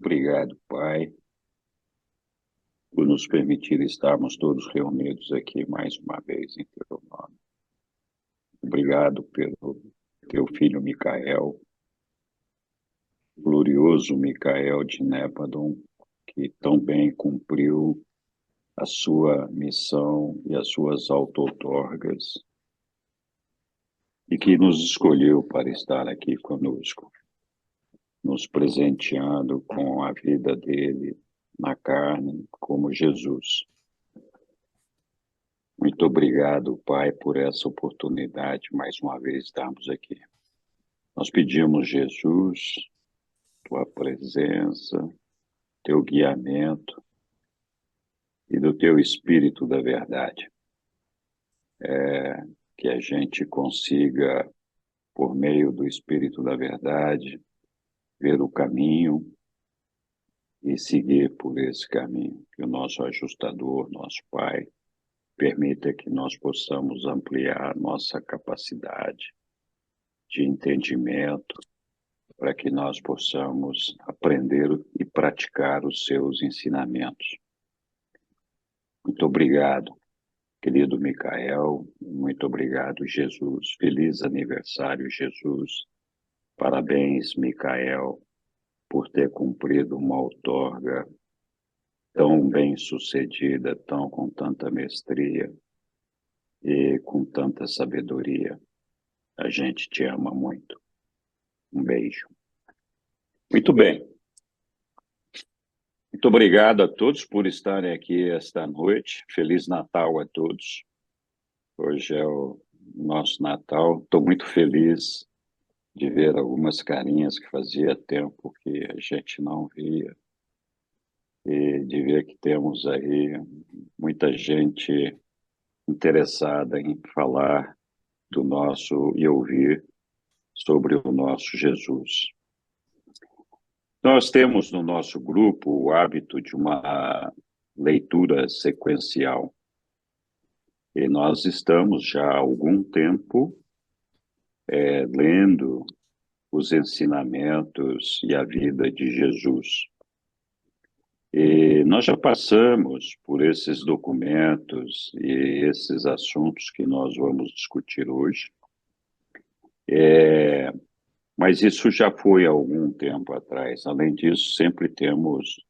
Obrigado, Pai, por nos permitir estarmos todos reunidos aqui mais uma vez em Teu nome. Obrigado pelo Teu filho Micael, glorioso Micael de Népedon, que tão bem cumpriu a sua missão e as suas auto-outorgas, e que nos escolheu para estar aqui conosco, nos presenteando com a vida dele na carne, como Jesus. Muito obrigado, Pai, por essa oportunidade, mais uma vez, estarmos aqui. Nós pedimos, Jesus, Tua presença, Teu guiamento e do Teu Espírito da verdade. Que a gente consiga, por meio do Espírito da verdade, ver o caminho e seguir por esse caminho. Que o nosso ajustador, nosso Pai, permita que nós possamos ampliar nossa capacidade de entendimento para que nós possamos aprender e praticar os seus ensinamentos. Muito obrigado, querido Micael, muito obrigado, Jesus. Feliz aniversário, Jesus. Parabéns, Micael, por ter cumprido uma outorga tão bem sucedida, com tanta mestria e com tanta sabedoria. A gente te ama muito. Um beijo. Muito bem. Muito obrigado a todos por estarem aqui esta noite. Feliz Natal a todos. Hoje é o nosso Natal. Estou muito feliz de ver algumas carinhas que fazia tempo que a gente não via e de ver que temos aí muita gente interessada em falar do nosso e ouvir sobre o nosso Jesus. Nós temos no nosso grupo o hábito de uma leitura sequencial. E nós estamos já há algum tempo lendo os ensinamentos e a vida de Jesus. E nós já passamos por esses documentos e esses assuntos que nós vamos discutir hoje. Mas isso já foi há algum tempo atrás. Além disso, sempre temos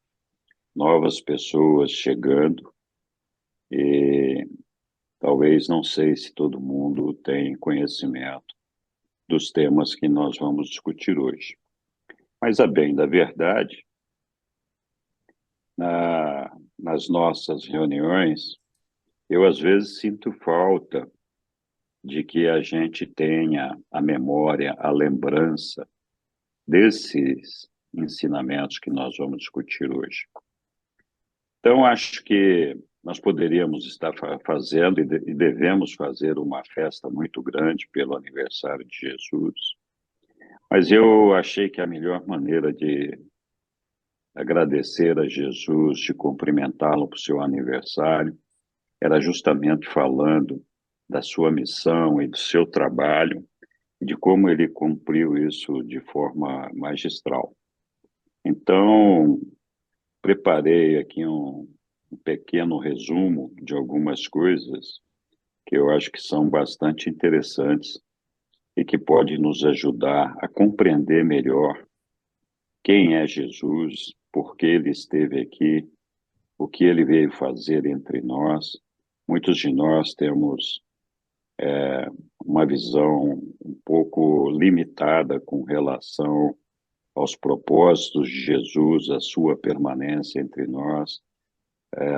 novas pessoas chegando e talvez, não sei se todo mundo tem conhecimento dos temas que nós vamos discutir hoje. Mas, a bem da verdade, nas nossas reuniões, eu às vezes sinto falta de que a gente tenha a memória, a lembrança desses ensinamentos que nós vamos discutir hoje. Então, acho que nós poderíamos estar fazendo e devemos fazer uma festa muito grande pelo aniversário de Jesus, mas eu achei que a melhor maneira de agradecer a Jesus, de cumprimentá-lo por seu aniversário, era justamente falando da sua missão e do seu trabalho, e de como ele cumpriu isso de forma magistral. Então, preparei aqui um pequeno resumo de algumas coisas que eu acho que são bastante interessantes e que pode nos ajudar a compreender melhor quem é Jesus, por que ele esteve aqui, o que ele veio fazer entre nós. Muitos de nós temos uma visão um pouco limitada com relação aos propósitos de Jesus, a sua permanência entre nós,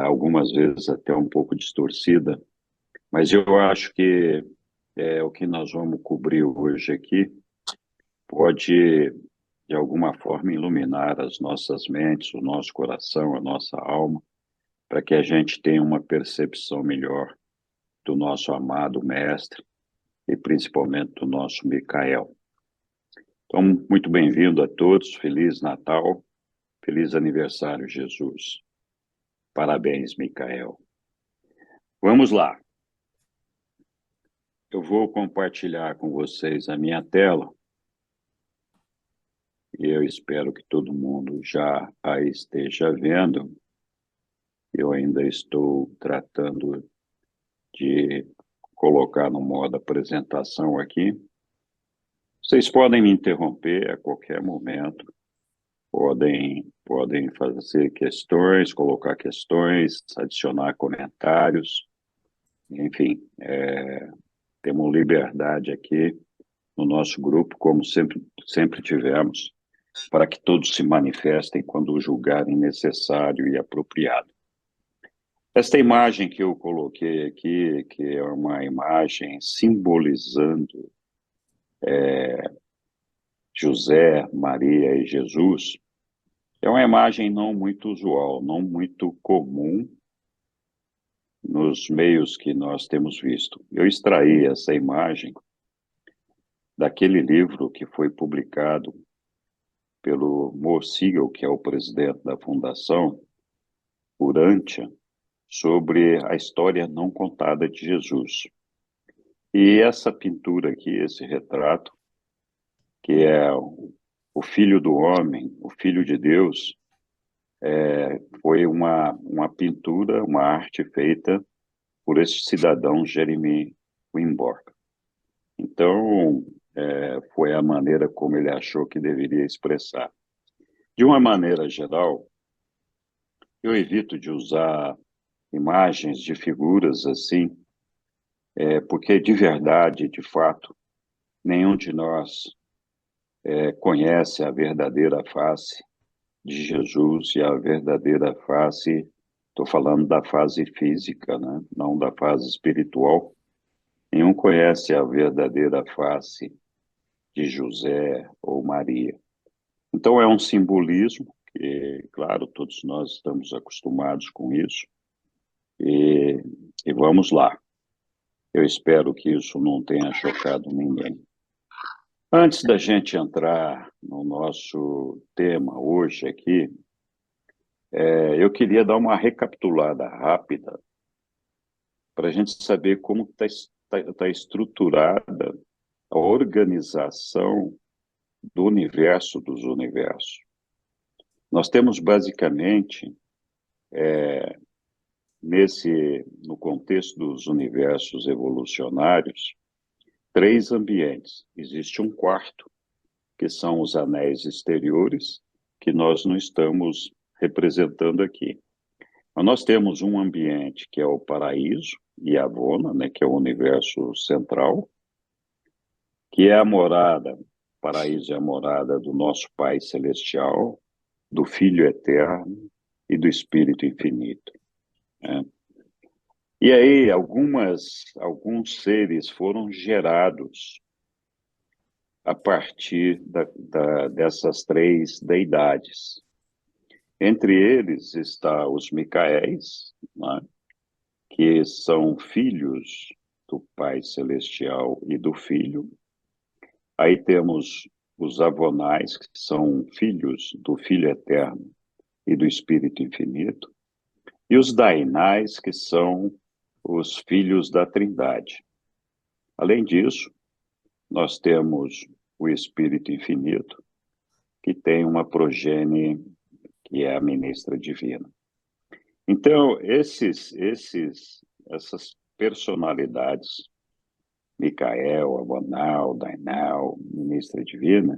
algumas vezes até um pouco distorcida, mas eu acho que o que nós vamos cobrir hoje aqui pode, de alguma forma, iluminar as nossas mentes, o nosso coração, a nossa alma, para que a gente tenha uma percepção melhor do nosso amado Mestre e principalmente do nosso Micael. Então, muito bem-vindo a todos, Feliz Natal, feliz aniversário, Jesus. Parabéns, Micael. Vamos lá. Eu vou compartilhar com vocês a minha tela e eu espero que todo mundo já a esteja vendo. Eu ainda estou tratando de colocar no modo apresentação aqui. Vocês podem me interromper a qualquer momento, podem fazer questões, colocar questões, adicionar comentários, enfim, temos liberdade aqui no nosso grupo, como sempre tivemos, para que todos se manifestem quando julgarem necessário e apropriado. Esta imagem que eu coloquei aqui, que é uma imagem simbolizando José, Maria e Jesus, é uma imagem não muito usual, não muito comum nos meios que nós temos visto. Eu extraí essa imagem daquele livro que foi publicado pelo Mo Siegel, que é o presidente da Fundação Urantia, sobre a história não contada de Jesus. E essa pintura aqui, esse retrato, que é o Filho do Homem, o Filho de Deus, foi uma pintura, uma arte feita por esse cidadão Jeremy Wimborg. Então, foi a maneira como ele achou que deveria expressar. De uma maneira geral, eu evito de usar imagens de figuras assim, porque de verdade, de fato, nenhum de nós conhece a verdadeira face de Jesus e a verdadeira face, estou falando da fase física, né? Não da fase espiritual. Nenhum conhece a verdadeira face de José ou Maria. Então é um simbolismo que, claro, todos nós estamos acostumados com isso, e vamos lá. Eu espero que isso não tenha chocado ninguém. Antes da gente entrar no nosso tema hoje aqui, eu queria dar uma recapitulada rápida para a gente saber como está estruturada a organização do universo dos universos. Nós temos basicamente, no contexto dos universos evolucionários, três ambientes. Existe um quarto, que são os anéis exteriores, que nós não estamos representando aqui. Mas nós temos um ambiente que é o paraíso e a Avona, né, que é o universo central, que é a morada, o paraíso é a morada do nosso Pai Celestial, do Filho Eterno e do Espírito Infinito, né? E aí, alguns seres foram gerados a partir dessas três deidades. Entre eles está os Micaéis, né, que são filhos do Pai Celestial e do Filho. Aí temos os Avonais, que são filhos do Filho Eterno e do Espírito Infinito. E os Dainais, que são os filhos da Trindade. Além disso, nós temos o Espírito Infinito, que tem uma progenie que é a ministra divina. Então, essas personalidades, Micael, Abonal, Dainal, ministra divina,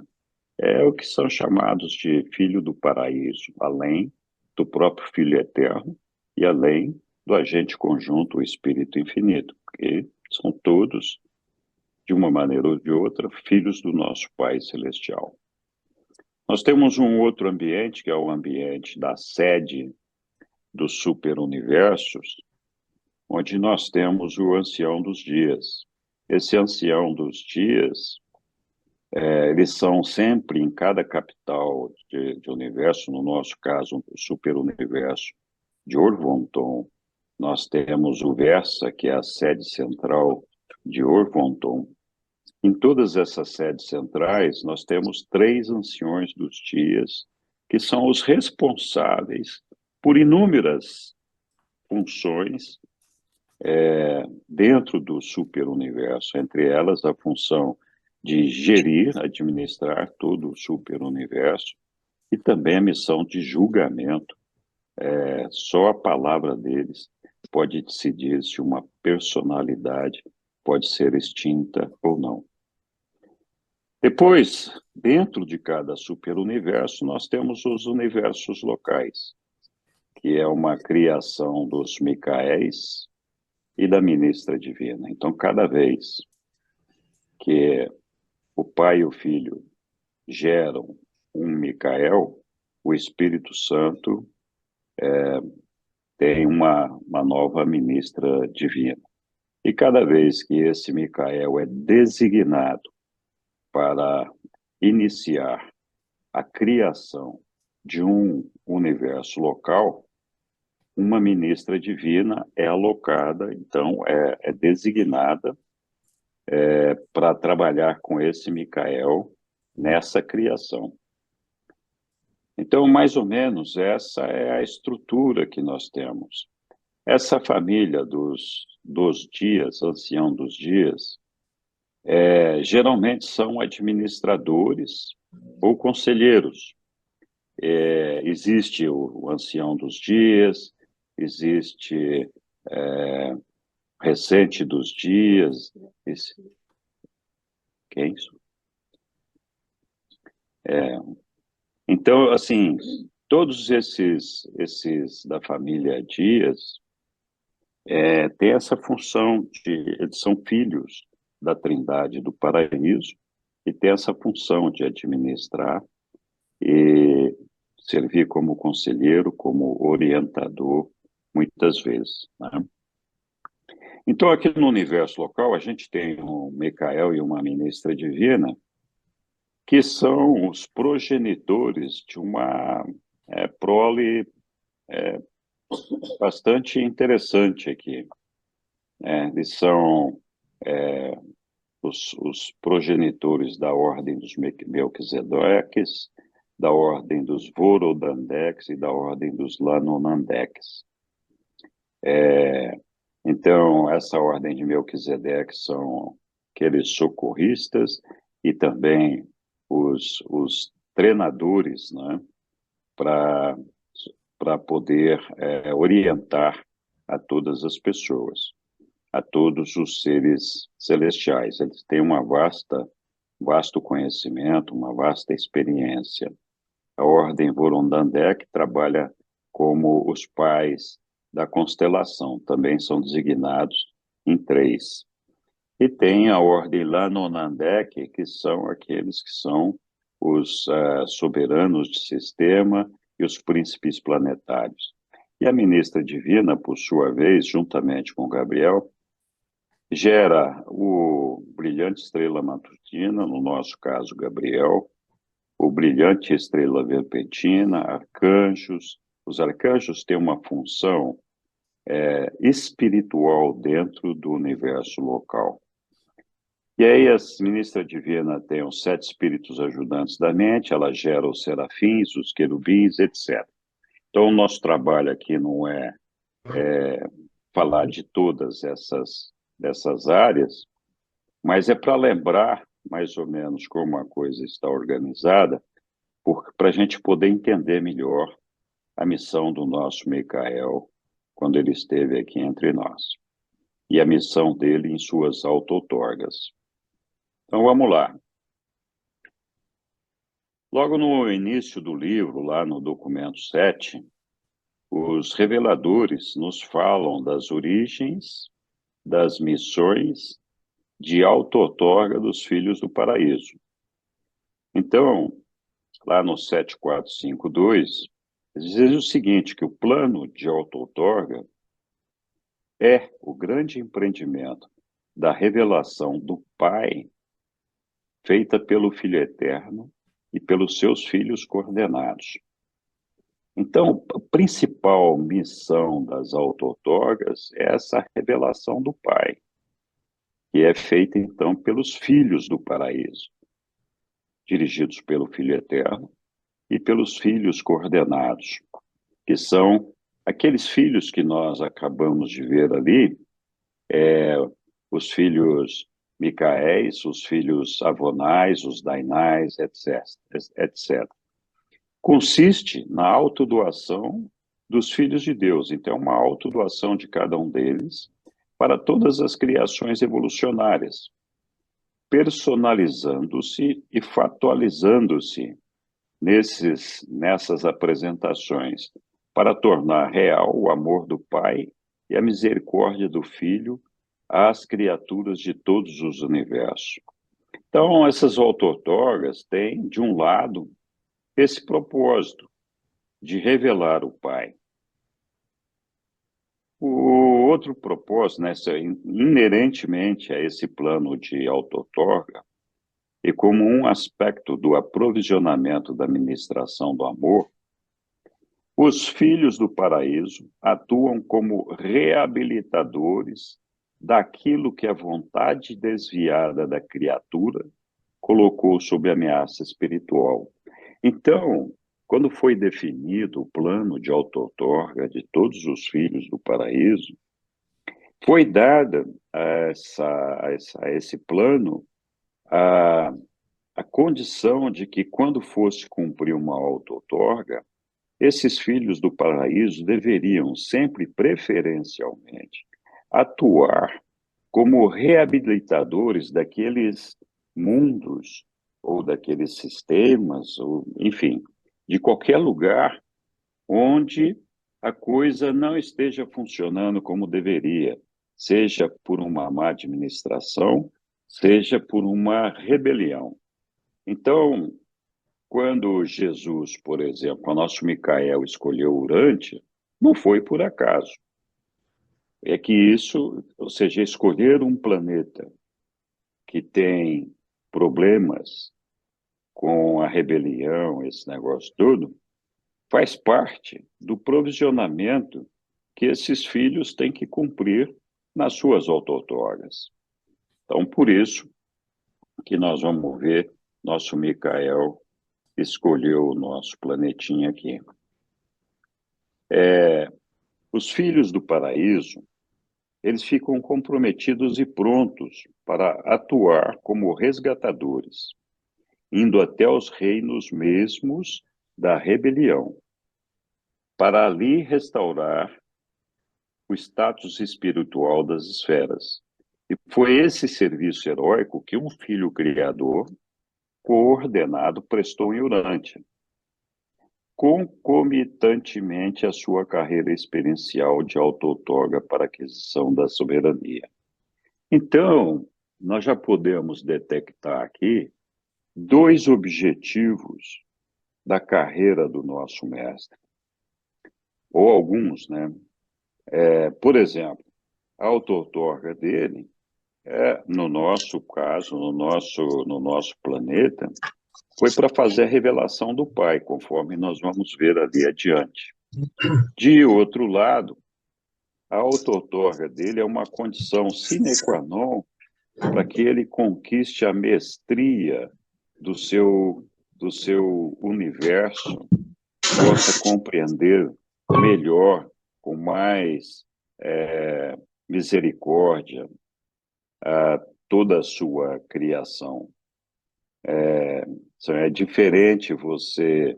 é o que são chamados de filho do paraíso, além do próprio Filho Eterno e além do agente conjunto, o Espírito Infinito, que são todos, de uma maneira ou de outra, filhos do nosso Pai Celestial. Nós temos um outro ambiente, que é o ambiente da sede dos superuniversos, onde nós temos o Ancião dos Dias. Esse Ancião dos Dias, eles são sempre em cada capital de universo, no nosso caso, o superuniverso de Orvonton, nós temos o Versa, que é a sede central de Orvonton. Em todas essas sedes centrais, nós temos três anciões dos dias, que são os responsáveis por inúmeras funções dentro do superuniverso, entre elas a função de gerir, administrar todo o superuniverso, e também a missão de julgamento. Só a palavra deles pode decidir se uma personalidade pode ser extinta ou não. Depois, dentro de cada superuniverso, nós temos os universos locais, que é uma criação dos Micaéis e da ministra divina. Então, cada vez que o pai e o filho geram um Micael, o Espírito Santo tem uma nova ministra divina. E cada vez que esse Micael é designado para iniciar a criação de um universo local, uma ministra divina é alocada, então é designada para trabalhar com esse Micael nessa criação. Então, mais ou menos, essa é a estrutura que nós temos. Essa família dos dias, ancião dos dias, geralmente são administradores ou conselheiros. Existe o ancião dos dias, existe recente dos dias. Que é isso? Então, assim, todos esses da família Dias têm essa função eles são filhos da Trindade do Paraíso e têm essa função de administrar e servir como conselheiro, como orientador, muitas vezes, né? Então, aqui no universo local, a gente tem um Micael e uma ministra divina, que são os progenitores de uma prole bastante interessante aqui. Eles são os progenitores da ordem dos Melquisedeques, da ordem dos Vorodandeques e da ordem dos Lanonandeques. Então, essa ordem de Melquisedeque são aqueles socorristas e também os treinadores, né, para poder orientar a todas as pessoas, a todos os seres celestiais. Eles têm vasto conhecimento, uma vasta experiência. A ordem Vorondandek trabalha como os pais da constelação, também são designados em 3. E tem a ordem Lanonandek, que são aqueles que são os soberanos de sistema e os príncipes planetários. E a ministra divina, por sua vez, juntamente com Gabriel, gera o brilhante estrela matutina, no nosso caso, Gabriel, o brilhante estrela vespertina, arcanjos. Os arcanjos têm uma função espiritual dentro do universo local. E aí a ministra divina tem os 7 espíritos ajudantes da mente, ela gera os serafins, os querubins, etc. Então, o nosso trabalho aqui não é falar de todas dessas áreas, mas é para lembrar mais ou menos como a coisa está organizada, para a gente poder entender melhor a missão do nosso Micael quando ele esteve aqui entre nós, e a missão dele em suas auto-outorgas. Então, vamos lá. Logo no início do livro, lá no documento 7, os reveladores nos falam das origens, das missões de auto-outorga dos filhos do paraíso. Então, lá no 7452, eles dizem o seguinte, que o plano de auto-outorga é o grande empreendimento da revelação do Pai feita pelo Filho Eterno e pelos seus filhos coordenados. Então, a principal missão das auto-outorgas é essa revelação do Pai, que é feita, então, pelos filhos do paraíso, dirigidos pelo Filho Eterno e pelos filhos coordenados, que são aqueles filhos que nós acabamos de ver ali, os filhos Micaéis, os filhos Avonais, os Dainais, etc. Consiste na autodoação dos filhos de Deus. Então, uma autodoação de cada um deles para todas as criações evolucionárias, personalizando-se e factualizando-se nessas apresentações, para tornar real o amor do Pai e a misericórdia do Filho às criaturas de todos os universos. Então, essas auto-outorgas têm, de um lado, esse propósito de revelar o Pai. O outro propósito, inerentemente a esse plano de auto-outorga, e como um aspecto do aprovisionamento da ministração do amor, os filhos do paraíso atuam como reabilitadores daquilo que a vontade desviada da criatura colocou sob ameaça espiritual. Então, quando foi definido o plano de auto-outorga de todos os filhos do paraíso, foi dada a esse plano a, a condição de que, quando fosse cumprir uma auto-outorga, esses filhos do paraíso deveriam sempre, preferencialmente, atuar como reabilitadores daqueles mundos ou daqueles sistemas, ou, enfim, de qualquer lugar onde a coisa não esteja funcionando como deveria, seja por uma má administração, seja por uma rebelião. Então, quando Jesus, por exemplo, o nosso Micael escolheu Urântia, não foi por acaso. É que isso, ou seja, escolher um planeta que tem problemas com a rebelião, esse negócio todo, faz parte do provisionamento que esses filhos têm que cumprir nas suas auto-outorgas. Então, por isso que nós vamos ver nosso Micael escolheu o nosso planetinha aqui. Os filhos do paraíso, eles ficam comprometidos e prontos para atuar como resgatadores, indo até os reinos mesmos da rebelião, para ali restaurar o status espiritual das esferas. E foi esse serviço heróico que um filho criador, coordenado, prestou em Urântia, concomitantemente à sua carreira experiencial de auto-outorga para aquisição da soberania. Então, nós já podemos detectar aqui dois objetivos da carreira do nosso mestre, ou alguns, né? Por exemplo, a auto-outorga dele, no nosso caso, no nosso planeta, foi para fazer a revelação do Pai, conforme nós vamos ver ali adiante. De outro lado, a auto-outorga dele é uma condição sine qua non para que ele conquiste a mestria do seu universo, possa compreender melhor, com mais misericórdia, toda a sua criação. É diferente você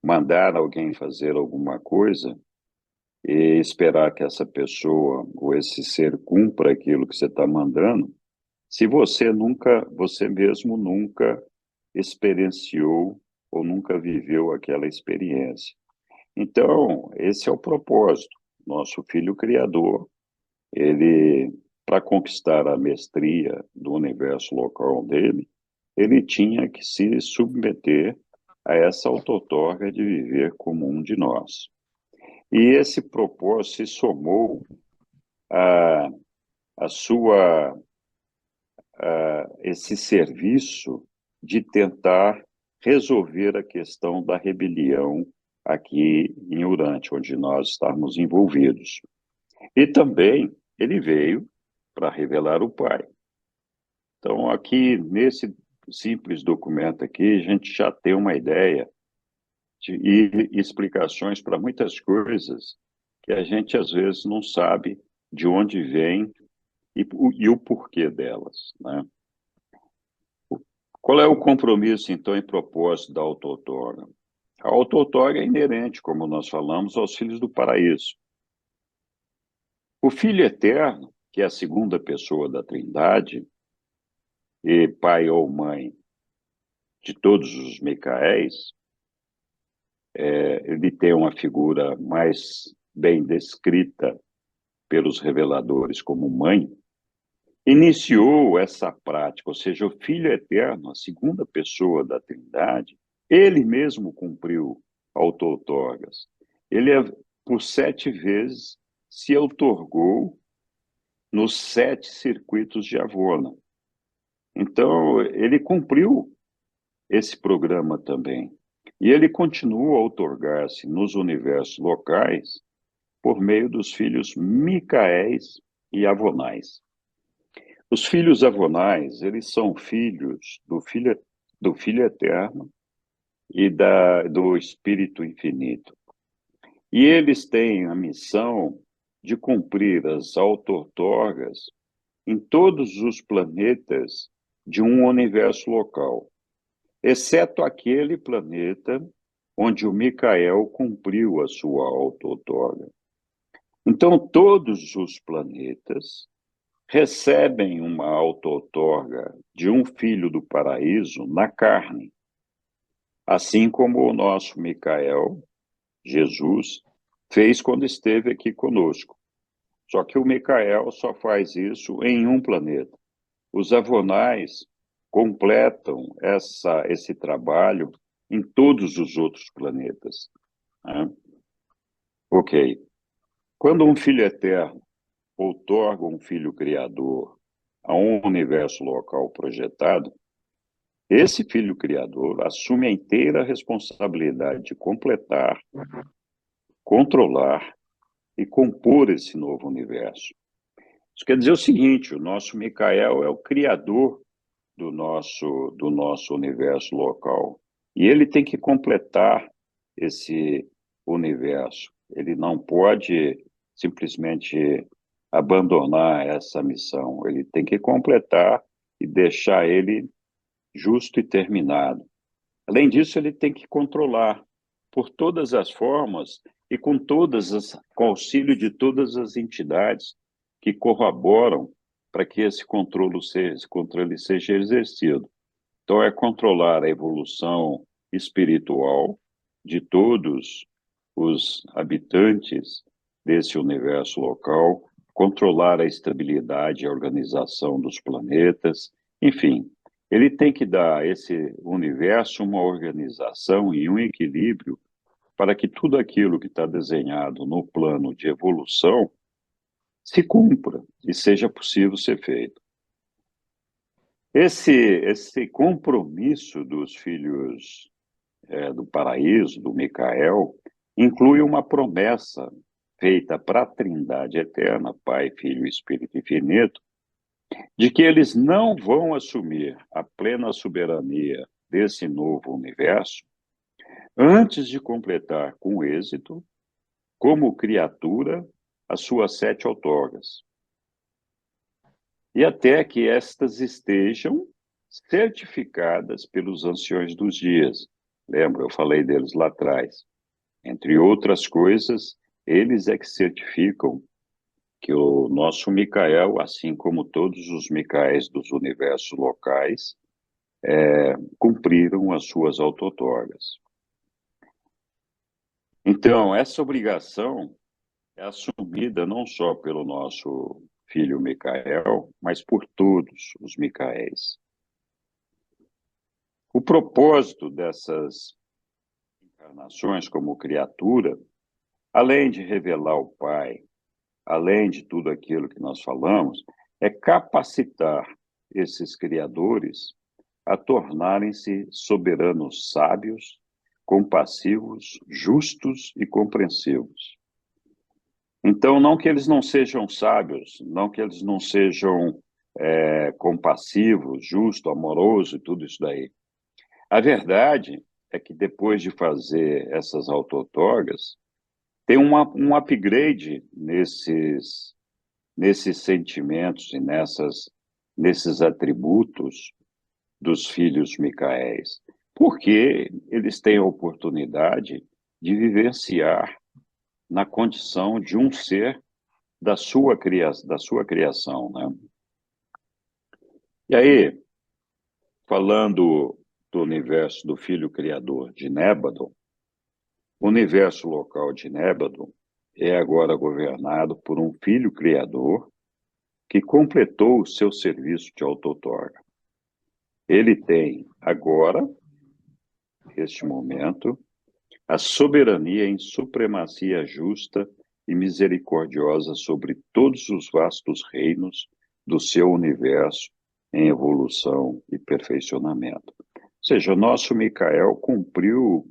mandar alguém fazer alguma coisa e esperar que essa pessoa ou esse ser cumpra aquilo que você está mandando, se você mesmo nunca experienciou ou nunca viveu aquela experiência. Então, esse é o propósito. Nosso filho criador, ele, para conquistar a mestria do universo local dele, ele tinha que se submeter a essa auto-outorga de viver como um de nós. E esse propósito se somou a, a sua esse serviço de tentar resolver a questão da rebelião aqui em Urântia, onde nós estamos envolvidos. E também ele veio para revelar o Pai. Então, aqui, nesse simples documento aqui, a gente já tem uma ideia e explicações para muitas coisas que a gente, às vezes, não sabe de onde vem e o porquê delas, né? Qual é o compromisso, então, e propósito da auto-outorga? A auto-outorga é inerente, como nós falamos, aos filhos do paraíso. O Filho Eterno, que é a segunda pessoa da Trindade, e pai ou mãe de todos os Micaéis, ele tem uma figura mais bem descrita pelos reveladores como mãe, iniciou essa prática, ou seja, o Filho Eterno, a segunda pessoa da Trindade, ele mesmo cumpriu auto-outorgas. Ele, por 7 vezes, se outorgou nos 7 circuitos de Avona. Então, ele cumpriu esse programa também. E ele continua a outorgar-se nos universos locais por meio dos filhos Micaéis e Avonais. Os filhos Avonais, eles são filhos do Filho Eterno e do Espírito Infinito. E eles têm a missão de cumprir as auto-outorgas em todos os planetas de um universo local, exceto aquele planeta onde o Micael cumpriu a sua auto-outorga. Então, todos os planetas recebem uma auto-outorga de um filho do paraíso na carne, assim como o nosso Micael, Jesus, fez quando esteve aqui conosco. Só que o Micael só faz isso em um planeta. Os avonais completam esse trabalho em todos os outros planetas, né? Ok. Quando um filho eterno outorga um filho criador a um universo local projetado, esse filho criador assume a inteira responsabilidade de completar, controlar e compor esse novo universo. Isso quer dizer o seguinte: o nosso Micael é o criador do nosso universo local. E ele tem que completar esse universo. Ele não pode simplesmente abandonar essa missão. Ele tem que completar e deixar ele justo e terminado. Além disso, ele tem que controlar por todas as formas e com auxílio de todas as entidades que corroboram para que esse controle seja exercido. Então, é controlar a evolução espiritual de todos os habitantes desse universo local, controlar a estabilidade e a organização dos planetas, enfim, ele tem que dar a esse universo uma organização e um equilíbrio para que tudo aquilo que está desenhado no plano de evolução se cumpra e seja possível ser feito. Esse compromisso dos filhos do paraíso, do Micael, inclui uma promessa feita para a Trindade Eterna, Pai, Filho e Espírito Infinito, de que eles não vão assumir a plena soberania desse novo universo antes de completar com êxito, como criatura, as suas 7 outorgas. E até que estas estejam certificadas pelos anciões dos dias. Lembra, eu falei deles lá atrás. Entre outras coisas, eles é que certificam que o nosso Micael, assim como todos os Micaéis dos universos locais, cumpriram as suas auto-outorgas. Então, essa obrigação é assumida não só pelo nosso filho Micael, mas por todos os Micaéis. O propósito dessas encarnações como criatura, além de revelar o Pai, além de tudo aquilo que nós falamos, é capacitar esses criadores a tornarem-se soberanos sábios, compassivos, justos e compreensivos. Então, não que eles não sejam sábios, não que eles não sejam compassivos, justos, amorosos e tudo isso daí. A verdade é que depois de fazer essas auto-outorgas, tem um upgrade nesses sentimentos e nesses atributos dos filhos Micaéis, porque eles têm a oportunidade de vivenciar na condição de um ser da sua criação, né? E aí, falando do universo do Filho Criador de Nébado, o universo local de Nébado é agora governado por um Filho Criador que completou o seu serviço de outorga. Ele tem agora, neste momento, a soberania em supremacia justa e misericordiosa sobre todos os vastos reinos do seu universo em evolução e perfeccionamento. Ou seja, o nosso Micael cumpriu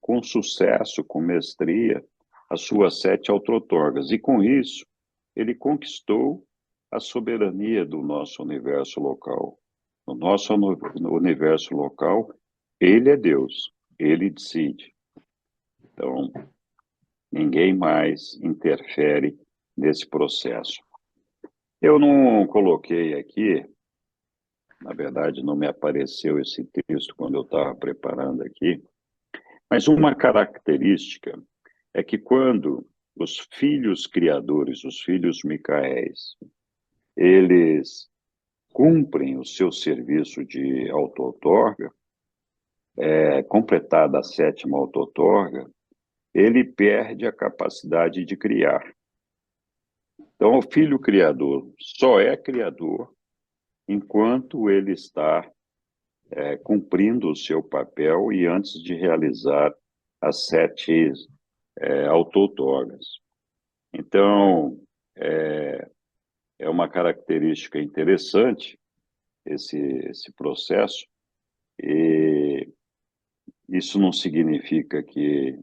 com sucesso, com mestria, as suas 7 outorgas, e com isso ele conquistou a soberania do nosso universo local. No nosso universo local, ele é Deus, ele decide. Então, ninguém mais interfere nesse processo. Eu não coloquei aqui, na verdade, não me apareceu esse texto quando eu estava preparando aqui, mas uma característica é que quando os filhos criadores, os filhos Micaéis, eles cumprem o seu serviço de auto-outorga, completada a 7ª auto-outorga, ele perde a capacidade de criar. Então, o filho criador só é criador enquanto ele está cumprindo o seu papel e antes de realizar as 7 auto-outorgas. Então, é uma característica interessante esse processo, e isso não significa que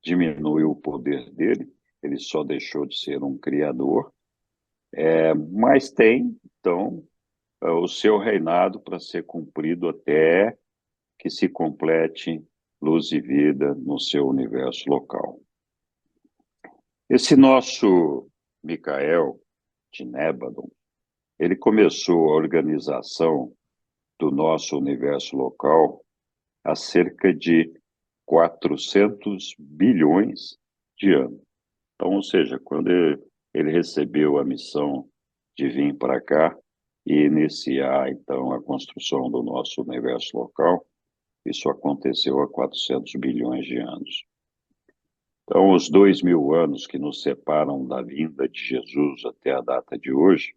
diminuiu o poder dele, ele só deixou de ser um criador, mas tem, então, o seu reinado para ser cumprido até que se complete luz e vida no seu universo local. Esse nosso Micael de Nébado, ele começou a organização do nosso universo local há cerca de 400 bilhões de anos. Então, ou seja, quando ele recebeu a missão de vir para cá e iniciar, então, a construção do nosso universo local, isso aconteceu há 400 bilhões de anos. Então, os 2000 anos que nos separam da vinda de Jesus até a data de hoje,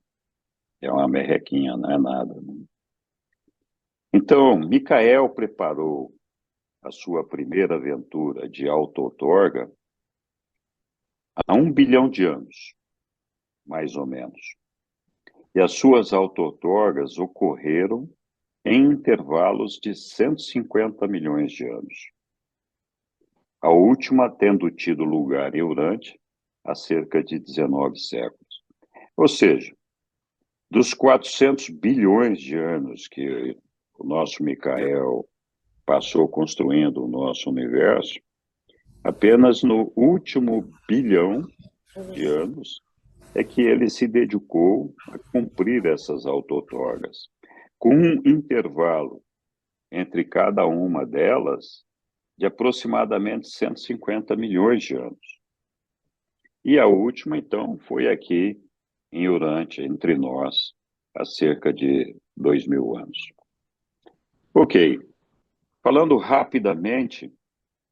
é uma merrequinha, não é nada, né? Então, Micael preparou a sua primeira aventura de auto-outorga há 1 bilhão de anos, mais ou menos. E as suas auto-outorgas ocorreram em intervalos de 150 milhões de anos. A última tendo tido lugar em Urante há cerca de 19 séculos. Ou seja, dos 400 bilhões de anos que o nosso Micael passou construindo o nosso universo, apenas no último bilhão de anos é que ele se dedicou a cumprir essas auto-outorgas, com um intervalo entre cada uma delas de aproximadamente 150 milhões de anos. E a última, então, foi aqui em Urante, entre nós, há cerca de 2000 anos. Ok, falando rapidamente,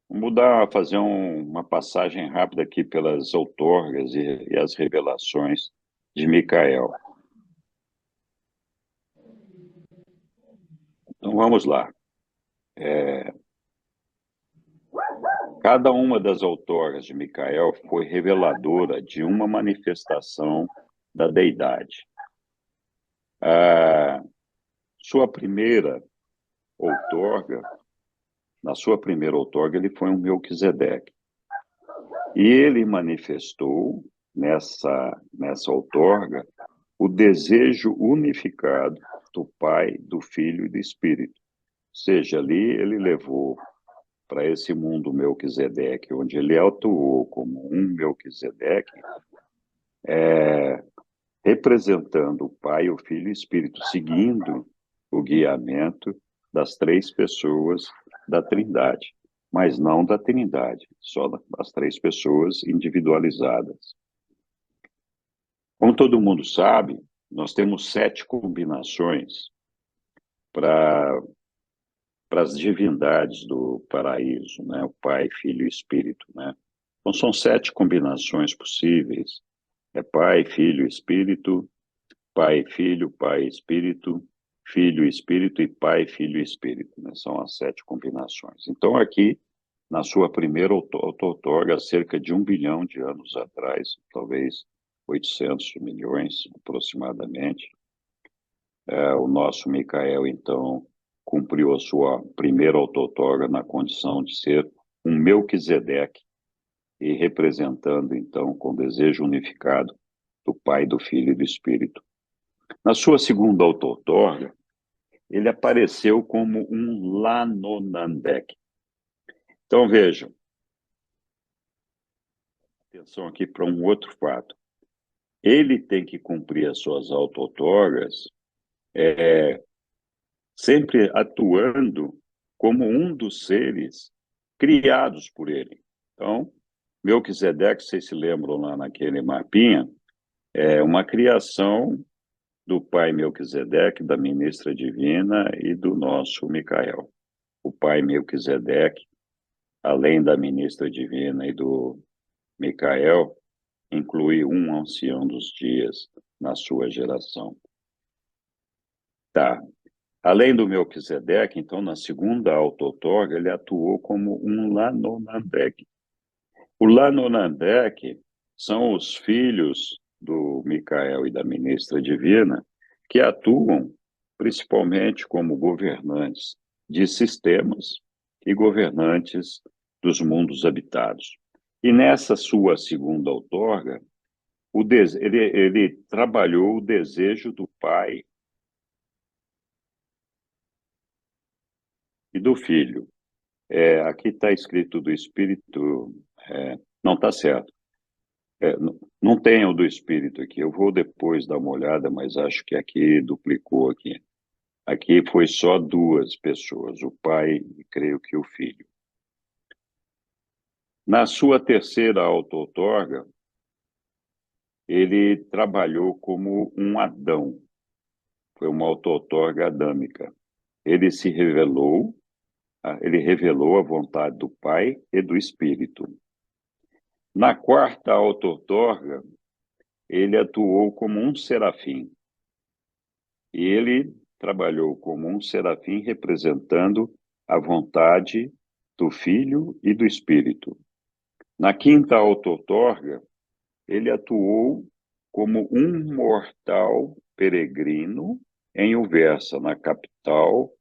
vamos fazer uma passagem rápida aqui pelas outorgas e as revelações de Micael. Então vamos lá. Cada uma das outorgas de Micael foi reveladora de uma manifestação da deidade. Sua primeira outorga, na sua primeira outorga, ele foi um Melquisedeque. E ele manifestou nessa outorga o desejo unificado do Pai, do Filho e do Espírito. Ou seja, ali ele levou para esse mundo Melquisedeque, onde ele atuou como um Melquisedeque, representando o Pai, o Filho e o Espírito, seguindo o guiamento das três pessoas da Trindade, mas não da Trindade, só das três pessoas individualizadas. Como todo mundo sabe, nós temos 7 combinações para as divindades do paraíso, né? O Pai, Filho e Espírito, né? Então são 7 combinações possíveis. É Pai, Filho, Espírito, Pai, Filho, Pai, Espírito, Filho, Espírito e Pai, Filho e Espírito, né? São as 7 combinações. Então aqui, na sua primeira outorga, cerca de 1 bilhão de anos atrás, talvez 800 milhões aproximadamente, o nosso Micael, então, cumpriu a sua primeira outorga na condição de ser um Melquisedeque e representando, então, com desejo unificado do Pai, do Filho e do Espírito. Na sua segunda outorga, ele apareceu como um Lanonandek. Então, vejam, atenção aqui para um outro fato. Ele tem que cumprir as suas outorgas sempre atuando como um dos seres criados por ele. Então, Melquisedeque, vocês se lembram lá naquele mapinha, é uma criação do pai Melquisedeque, da ministra divina e do nosso Micael. O pai Melquisedeque, além da ministra divina e do Micael, inclui um ancião dos dias na sua geração. Tá. Além do Melquisedeque, então, na segunda outorga, ele atuou como um Lanonandek. O Lanonandek são os filhos do Micael e da ministra divina que atuam principalmente como governantes de sistemas e governantes dos mundos habitados. E nessa sua segunda outorga, ele trabalhou o desejo do Pai e do Filho. Aqui está escrito do Espírito, não está certo. Não tem o do Espírito aqui. Eu vou depois dar uma olhada, mas acho que aqui duplicou aqui. Aqui foi só 2 pessoas, o pai e creio que o filho. Na sua terceira outorga, ele trabalhou como um Adão. Foi uma outorga adâmica. Ele revelou a vontade do Pai e do Espírito. Na quarta outorga, ele atuou como um serafim. E ele trabalhou como um serafim representando a vontade do Filho e do Espírito. Na quinta outorga, ele atuou como um mortal peregrino em Uversa, na capital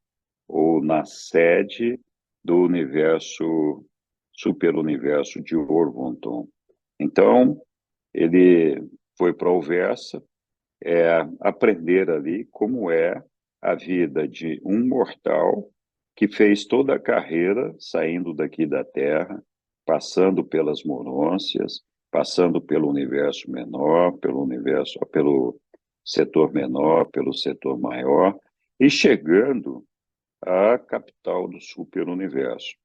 ou na sede do universo, superuniverso de Orvonton. Então, ele foi para Uversa, aprender ali como é a vida de um mortal que fez toda a carreira saindo daqui da Terra, passando pelas monôncias, passando pelo universo menor, pelo setor menor, pelo setor maior, e chegando à capital do superuniverso.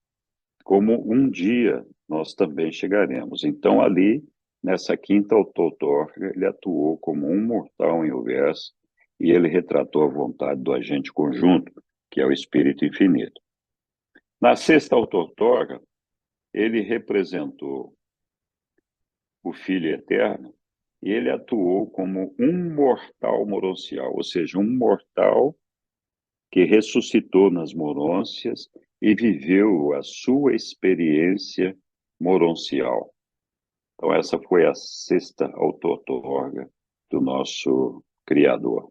Como um dia nós também chegaremos. Então, ali, nessa quinta outorga, ele atuou como um mortal em Uversa e ele retratou a vontade do agente conjunto, que é o Espírito Infinito. Na sexta outorga, ele representou o Filho Eterno e ele atuou como um mortal moroncial, ou seja, um mortal que ressuscitou nas morôncias e viveu a sua experiência moroncial. Então, essa foi a sexta outorga do nosso Criador.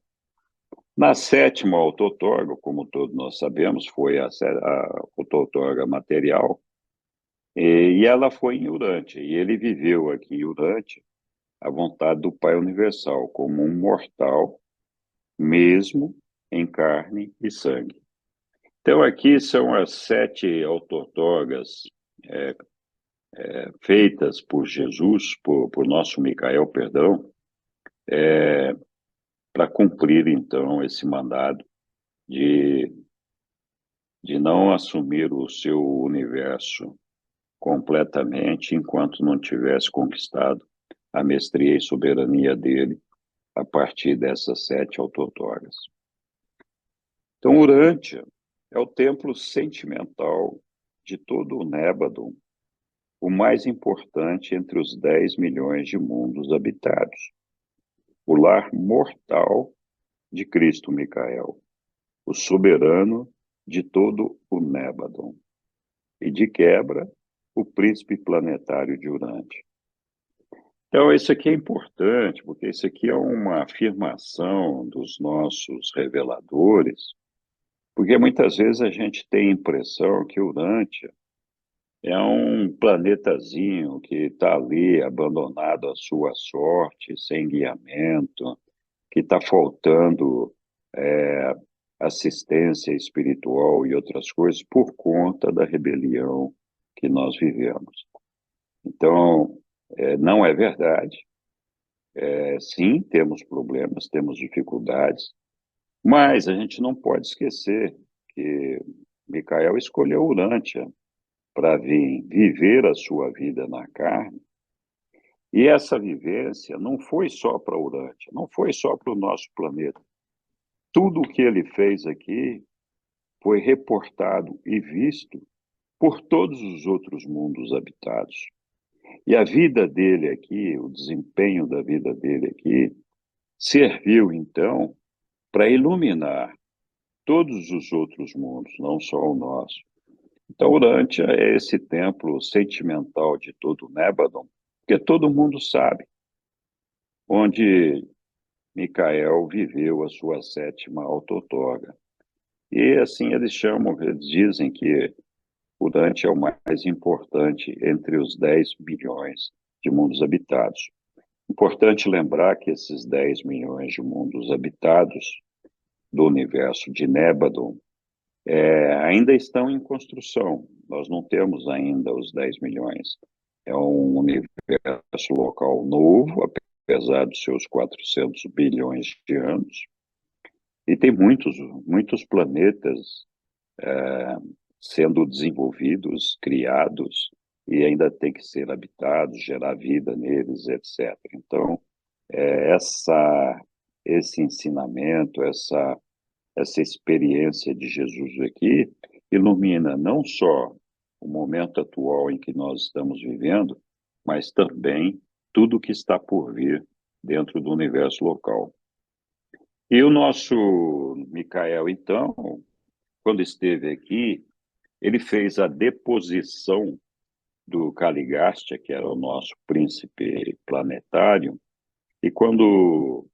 Na sétima outorga, como todos nós sabemos, foi a outorga material, e ela foi em Urântia, e ele viveu aqui em Urântia a vontade do Pai Universal, como um mortal, mesmo em carne e sangue. Então, aqui são as 7 outorgas feitas por Jesus, por nosso Micael, perdão, para cumprir, então, esse mandado de, de não assumir o seu universo completamente enquanto não tivesse conquistado a mestria e soberania dele a partir dessas 7 autarquias. Então, Urântia é o templo sentimental de todo o Nébadon, o mais importante entre os 10 milhões de mundos habitados, o lar mortal de Cristo Micael, o soberano de todo o Nébadon, e de quebra, o príncipe planetário de Urântia. Então, isso aqui é importante, porque isso aqui é uma afirmação dos nossos reveladores, porque muitas vezes a gente tem a impressão que Urântia é um planetazinho que está ali abandonado à sua sorte, sem guiamento, que está faltando assistência espiritual e outras coisas por conta da rebelião que nós vivemos. Então, não é verdade. Sim, temos problemas, temos dificuldades, mas a gente não pode esquecer que Micael escolheu Urântia para vir viver a sua vida na carne, e essa vivência não foi só para Urântia, não foi só para o nosso planeta. Tudo o que ele fez aqui foi reportado e visto por todos os outros mundos habitados. E a vida dele aqui, o desempenho da vida dele aqui, serviu, então, para iluminar todos os outros mundos, não só o nosso. Então, Urântia é esse templo sentimental de todo o Nébadon, porque todo mundo sabe onde Micael viveu a sua 7ª auto-outorga. E assim eles dizem que Urântia é o mais importante entre os 10 bilhões de mundos habitados. Importante lembrar que esses 10 milhões de mundos habitados do universo de Nébadon ainda estão em construção. Nós não temos ainda os 10 milhões. É um universo local novo, apesar dos seus 400 bilhões de anos, e tem muitos planetas sendo desenvolvidos, criados, e ainda tem que ser habitados, gerar vida neles, etc. Então, esse ensinamento, essa experiência de Jesus aqui ilumina não só o momento atual em que nós estamos vivendo, mas também tudo que está por vir dentro do universo local. E o nosso Micael, então, quando esteve aqui, ele fez a deposição do Caligastia, que era o nosso príncipe planetário, e quando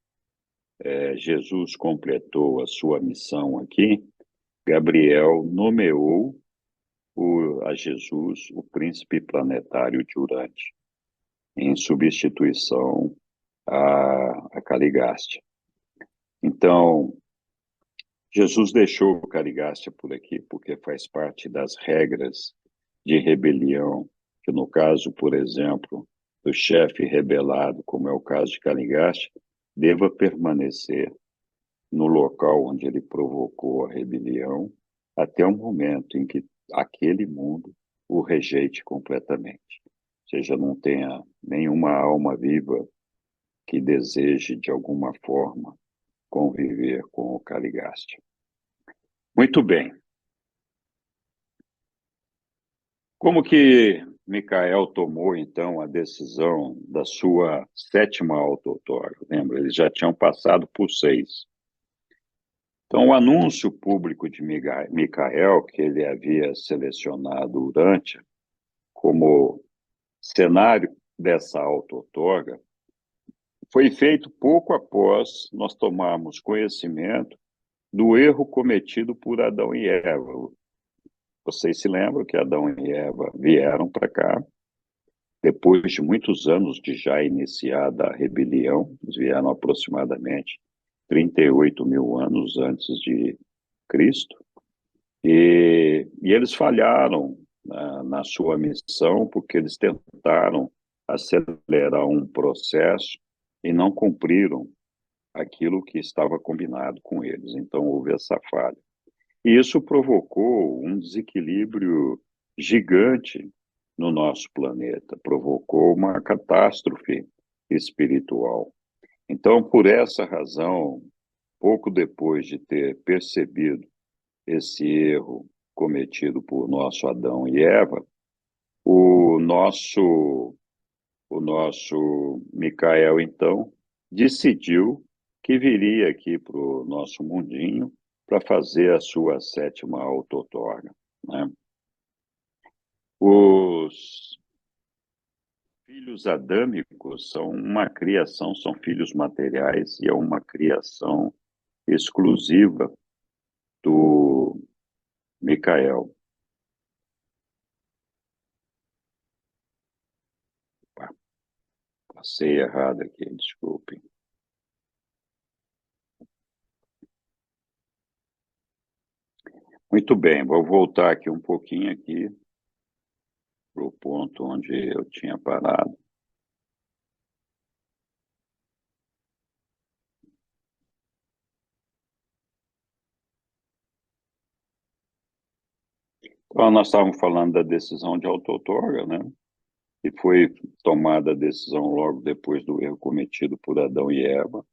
Jesus completou a sua missão aqui, Gabriel nomeou a Jesus o príncipe planetário de Urântia, em substituição a Caligastia. Então, Jesus deixou o Caligastia por aqui porque faz parte das regras de rebelião, que no caso, por exemplo, do chefe rebelado, como é o caso de Caligastia, deva permanecer no local onde ele provocou a rebelião até o momento em que aquele mundo o rejeite completamente. Ou seja, não tenha nenhuma alma viva que deseje, de alguma forma, conviver com o Caligastia. Muito bem. Como que Micael tomou, então, a decisão da sua 7ª auto-outorga? Lembra, eles já tinham passado por 6. Então, o anúncio público de Micael, que ele havia selecionado Urântia como cenário dessa auto-outorga, foi feito pouco após nós tomarmos conhecimento do erro cometido por Adão e Eva. Vocês se lembram que Adão e Eva vieram para cá, depois de muitos anos de já iniciada a rebelião, eles vieram aproximadamente 38 mil anos antes de Cristo, e eles falharam na sua missão porque eles tentaram acelerar um processo e não cumpriram aquilo que estava combinado com eles. Então, houve essa falha. E isso provocou um desequilíbrio gigante no nosso planeta, provocou uma catástrofe espiritual. Então, por essa razão, pouco depois de ter percebido esse erro cometido por nosso Adão e Eva, o nosso o nosso Micael, então, decidiu que viria aqui para o nosso mundinho para fazer a sua sétima autotorga, né? Os filhos adâmicos são uma criação, são filhos materiais e é uma criação exclusiva do Micael. Passei errado aqui, desculpem. Muito bem, vou voltar aqui um pouquinho aqui para o ponto onde eu tinha parado. Então, nós estávamos falando da decisão de auto-outorga, né? E foi tomada a decisão logo depois do erro cometido por Adão e Eva.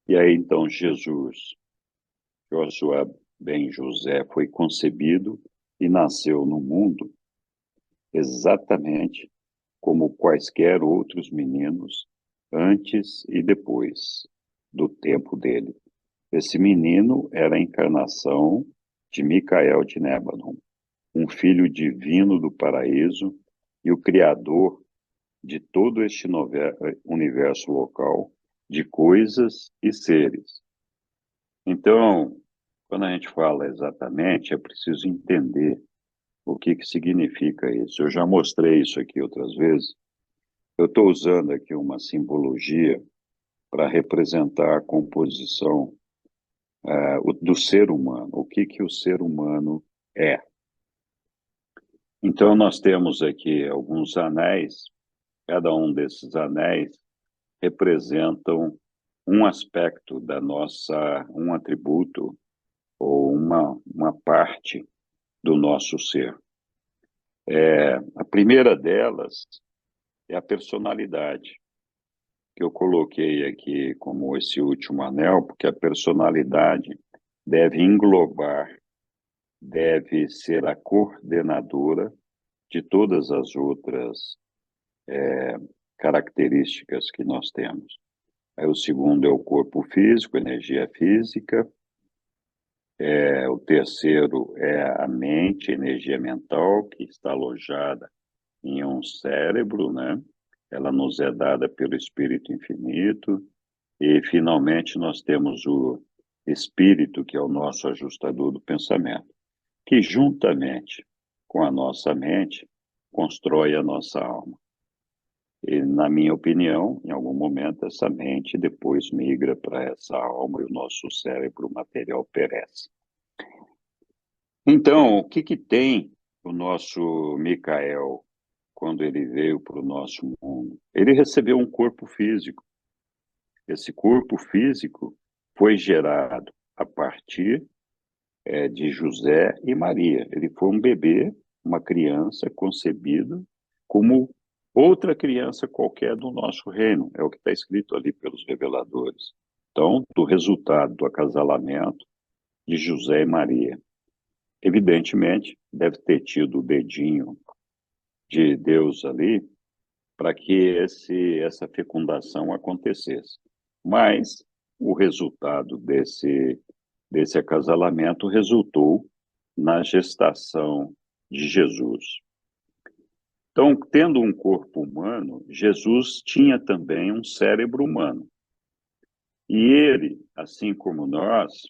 E aí, então, Jesus, Josué ben José, foi concebido e nasceu no mundo exatamente como quaisquer outros meninos antes e depois do tempo dele. Esse menino era a encarnação de Micael de Nébanon, um filho divino do paraíso e o criador de todo este universo local de coisas e seres. Então, quando a gente fala exatamente, é preciso entender o que significa isso. Eu já mostrei isso aqui outras vezes. Eu estou usando aqui uma simbologia para representar a composição do ser humano, o que o ser humano é. Então, nós temos aqui alguns anéis, cada um desses anéis representam um aspecto da nossa, um atributo ou uma parte do nosso ser. A primeira delas é a personalidade, que eu coloquei aqui como esse último anel, porque a personalidade deve englobar, deve ser a coordenadora de todas as outras características que nós temos. Aí o segundo é o corpo físico, energia física. O terceiro é a mente, energia mental, que está alojada em um cérebro, né? Ela nos é dada pelo Espírito Infinito. E, finalmente, nós temos o Espírito, que é o nosso ajustador do pensamento, que, juntamente com a nossa mente, constrói a nossa alma. E, na minha opinião, em algum momento, essa mente depois migra para essa alma e o nosso cérebro material perece. Então, o que tem o nosso Micael quando ele veio para o nosso mundo? Ele recebeu um corpo físico. Esse corpo físico foi gerado a partir de José e Maria. Ele foi um bebê, uma criança concebida como outra criança qualquer do nosso reino. É o que está escrito ali pelos reveladores. Então, do resultado do acasalamento de José e Maria. Evidentemente, deve ter tido o dedinho de Deus ali para que essa fecundação acontecesse. Mas o resultado desse acasalamento resultou na gestação de Jesus. Então, tendo um corpo humano, Jesus tinha também um cérebro humano. E ele, assim como nós,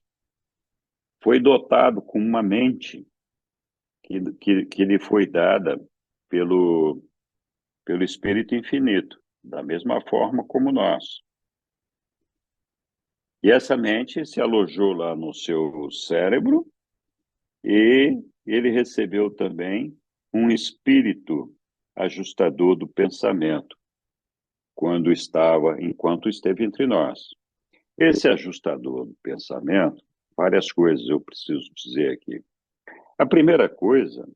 foi dotado com uma mente que lhe foi dada pelo Espírito Infinito, da mesma forma como nós. E essa mente se alojou lá no seu cérebro e ele recebeu também um espírito ajustador do pensamento, enquanto esteve entre nós. Esse ajustador do pensamento, várias coisas eu preciso dizer aqui. A primeira coisa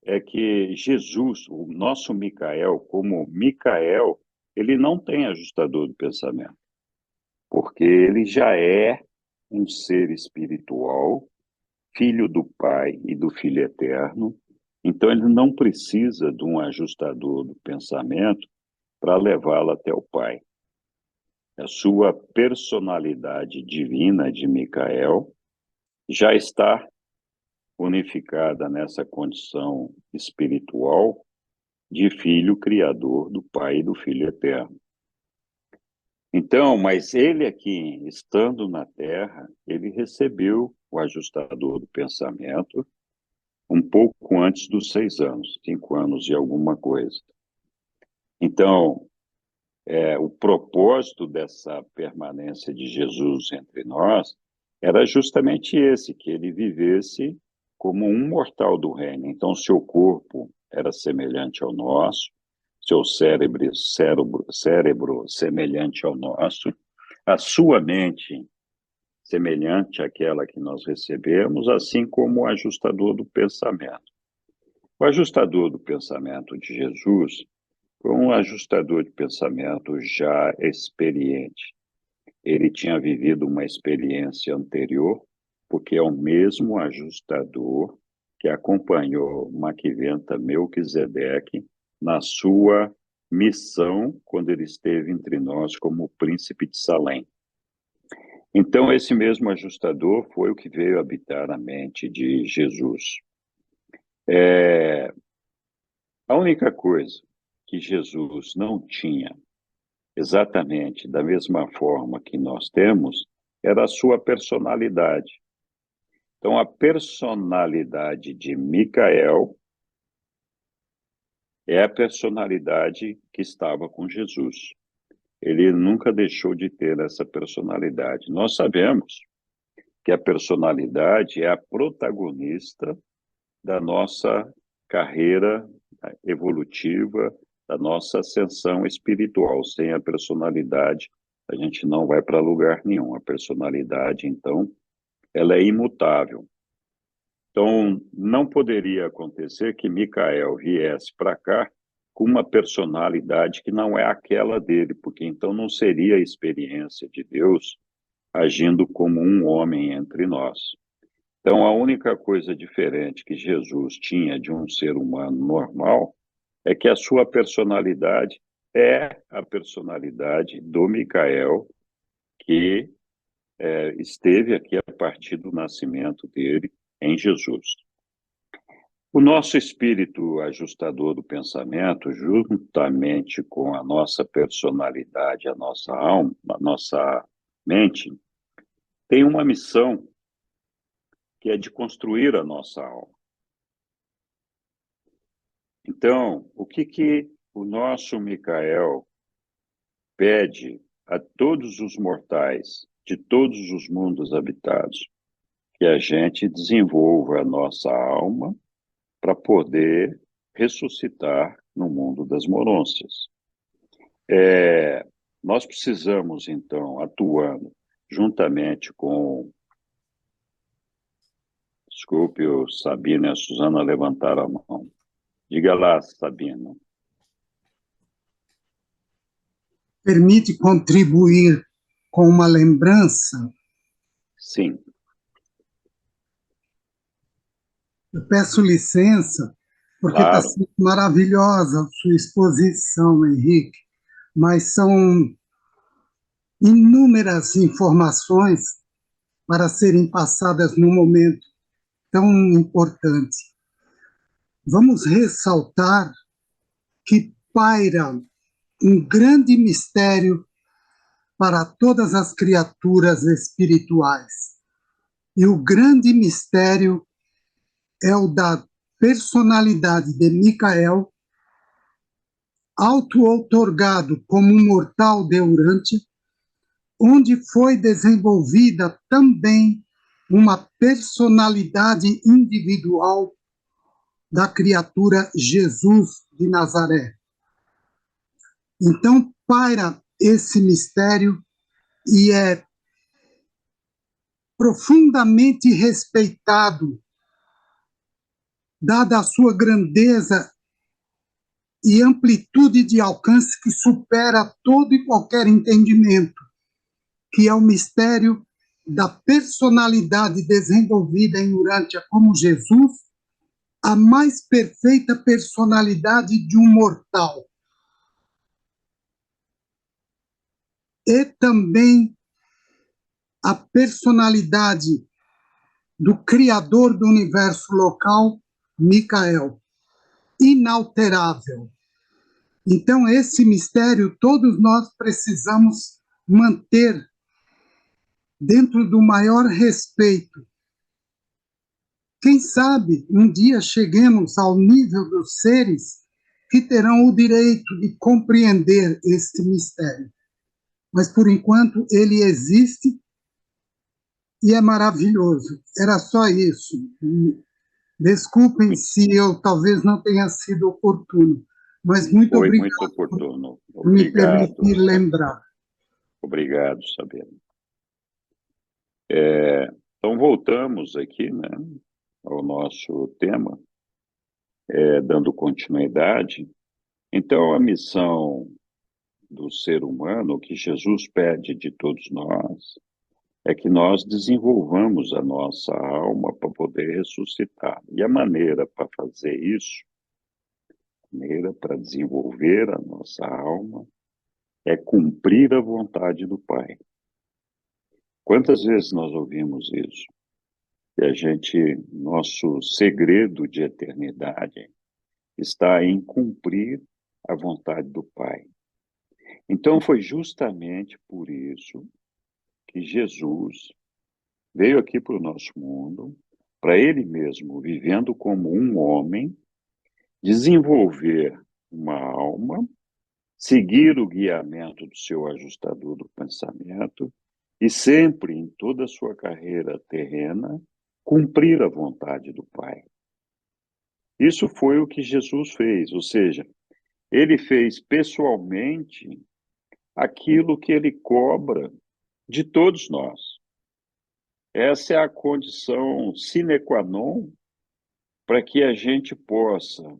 é que Jesus, o nosso Micael, como Micael, ele não tem ajustador do pensamento, porque ele já é um ser espiritual, filho do Pai e do Filho Eterno, então ele não precisa de um ajustador do pensamento para levá-lo até o Pai. A sua personalidade divina de Micael já está unificada nessa condição espiritual de filho criador do Pai e do Filho Eterno. Então, mas ele aqui, estando na Terra, ele recebeu o ajustador do pensamento um pouco antes dos 6 anos, 5 anos e alguma coisa. Então, o propósito dessa permanência de Jesus entre nós era justamente esse, que ele vivesse como um mortal do reino. Então, seu corpo era semelhante ao nosso, seu cérebro semelhante ao nosso, a sua mente semelhante àquela que nós recebemos, assim como o ajustador do pensamento. O ajustador do pensamento de Jesus foi um ajustador de pensamento já experiente. Ele tinha vivido uma experiência anterior, porque é o mesmo ajustador que acompanhou Maquiventa Melquisedeque na sua missão quando ele esteve entre nós como príncipe de Salém. Então, esse mesmo ajustador foi o que veio habitar a mente de Jesus. A única coisa que Jesus não tinha, exatamente da mesma forma que nós temos, era a sua personalidade. Então, a personalidade de Micael é a personalidade que estava com Jesus. Ele nunca deixou de ter essa personalidade. Nós sabemos que a personalidade é a protagonista da nossa carreira evolutiva, da nossa ascensão espiritual. Sem a personalidade, a gente não vai para lugar nenhum. A personalidade, então, ela é imutável. Então, não poderia acontecer que Micael viesse para cá com uma personalidade que não é aquela dele, porque então não seria a experiência de Deus agindo como um homem entre nós. Então, a única coisa diferente que Jesus tinha de um ser humano normal é que a sua personalidade é a personalidade do Micael, que esteve aqui a partir do nascimento dele em Jesus. O nosso espírito ajustador do pensamento, juntamente com a nossa personalidade, a nossa alma, a nossa mente, tem uma missão que é de construir a nossa alma. Então, o que o nosso Micael pede a todos os mortais de todos os mundos habitados? Que a gente desenvolva a nossa alma para poder ressuscitar no mundo das monôncias. Nós precisamos, então, atuando juntamente com... Desculpe, o Sabino e a Suzana levantaram a mão. Diga lá, Sabino. Permite contribuir com uma lembrança? Sim. Eu peço licença, porque está Claro. sendo maravilhosa a sua exposição, Henrique, mas são inúmeras informações para serem passadas num momento tão importante. Vamos ressaltar que paira um grande mistério para todas as criaturas espirituais. E o grande mistério é o da personalidade de Micael, auto-outorgado como um mortal deurante, onde foi desenvolvida também uma personalidade individual da criatura Jesus de Nazaré. Então, paira esse mistério e é profundamente respeitado, dada a sua grandeza e amplitude de alcance que supera todo e qualquer entendimento, que é o mistério da personalidade desenvolvida em Urântia como Jesus, a mais perfeita personalidade de um mortal. E também a personalidade do Criador do universo local, Micael, inalterável. Então, esse mistério todos nós precisamos manter dentro do maior respeito. Quem sabe um dia cheguemos ao nível dos seres que terão o direito de compreender este mistério. Mas, por enquanto, ele existe e é maravilhoso. Era só isso. Desculpem se eu talvez não tenha sido oportuno, mas muito Foi obrigado muito oportuno. por me Obrigado. permitir lembrar. Obrigado, Sabino. Então, voltamos aqui, né, ao nosso tema, dando continuidade. Então, a missão do ser humano, o que Jesus pede de todos nós, é que nós desenvolvamos a nossa alma para poder ressuscitar. E a maneira para fazer isso, a maneira para desenvolver a nossa alma, é cumprir a vontade do Pai. Quantas vezes nós ouvimos isso? Que a gente, nosso segredo de eternidade está em cumprir a vontade do Pai. Então, foi justamente por isso que Jesus veio aqui para o nosso mundo, para ele mesmo, vivendo como um homem, desenvolver uma alma, seguir o guiamento do seu ajustador do pensamento e sempre, em toda a sua carreira terrena, cumprir a vontade do Pai. Isso foi o que Jesus fez, ou seja, ele fez pessoalmente aquilo que ele cobra de todos nós. Essa é a condição sine qua non para que a gente possa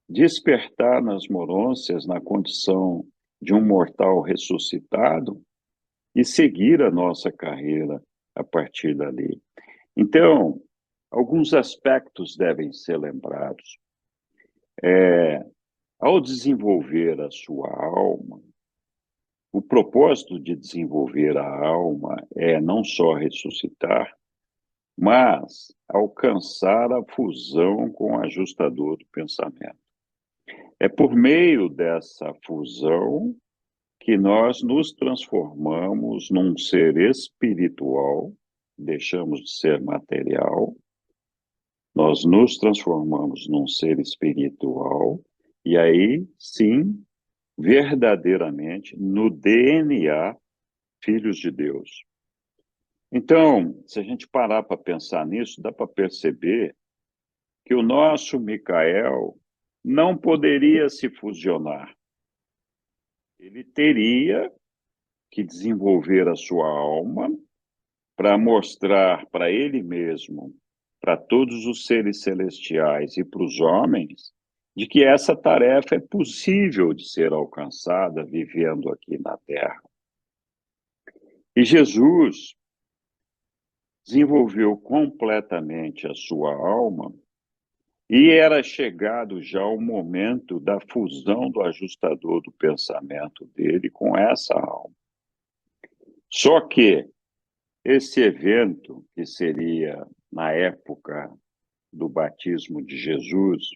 despertar nas morôncias, na condição de um mortal ressuscitado e seguir a nossa carreira a partir dali. Então, alguns aspectos devem ser lembrados. Ao desenvolver a sua alma, o propósito de desenvolver a alma é não só ressuscitar, mas alcançar a fusão com o ajustador do pensamento. É por meio dessa fusão que nós nos transformamos num ser espiritual, deixamos de ser material, nós nos transformamos num ser espiritual, e aí sim, verdadeiramente, no DNA, filhos de Deus. Então, se a gente parar para pensar nisso, dá para perceber que o nosso Micael não poderia se fusionar. Ele teria que desenvolver a sua alma para mostrar para ele mesmo, para todos os seres celestiais e para os homens, de que essa tarefa é possível de ser alcançada vivendo aqui na Terra. E Jesus desenvolveu completamente a sua alma e era chegado já o momento da fusão do ajustador do pensamento dele com essa alma. Só que esse evento, que seria na época do batismo de Jesus,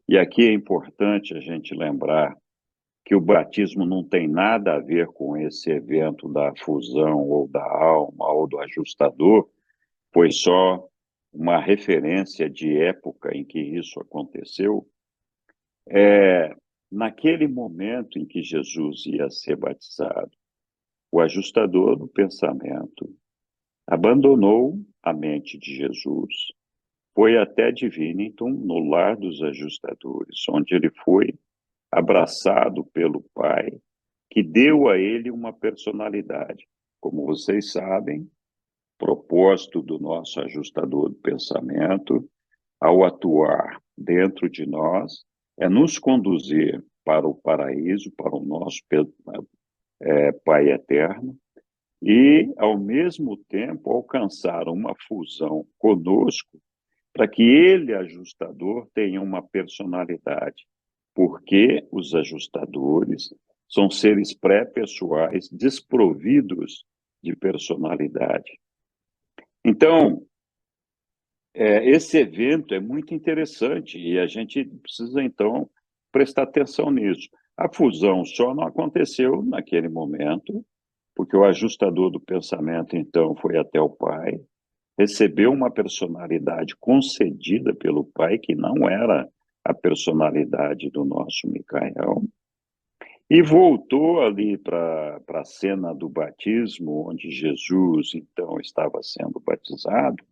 e aqui é importante a gente lembrar que o batismo não tem nada a ver com esse evento da fusão ou da alma ou do ajustador, foi só uma referência de época em que isso aconteceu. Naquele momento em que Jesus ia ser batizado, o ajustador do pensamento abandonou a mente de Jesus, foi até Divinity, no lar dos ajustadores, onde ele foi abraçado pelo Pai que deu a ele uma personalidade. Como vocês sabem, o propósito do nosso ajustador do pensamento, ao atuar dentro de nós, é nos conduzir para o paraíso, para o nosso Pai eterno, e, ao mesmo tempo, alcançar uma fusão conosco para que ele, ajustador, tenha uma personalidade, porque os ajustadores são seres pré-pessoais desprovidos de personalidade. Então, esse evento é muito interessante e a gente precisa, então, prestar atenção nisso. A fusão só não aconteceu naquele momento, porque o ajustador do pensamento, então, foi até o Pai, recebeu uma personalidade concedida pelo Pai, que não era a personalidade do nosso Micael, e voltou ali para a cena do batismo, onde Jesus, então, estava sendo batizado,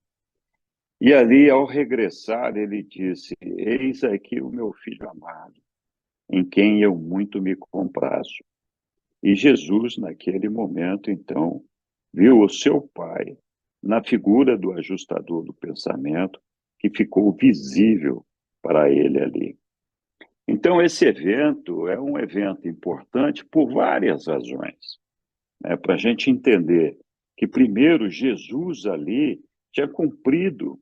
e ali, ao regressar, ele disse: Eis aqui o meu filho amado, em quem eu muito me comprazo. E Jesus, naquele momento, então, viu o seu pai na figura do ajustador do pensamento, que ficou visível para ele ali. Então, esse evento é um evento importante por várias razões, né? Para a gente entender que, primeiro, Jesus ali tinha cumprido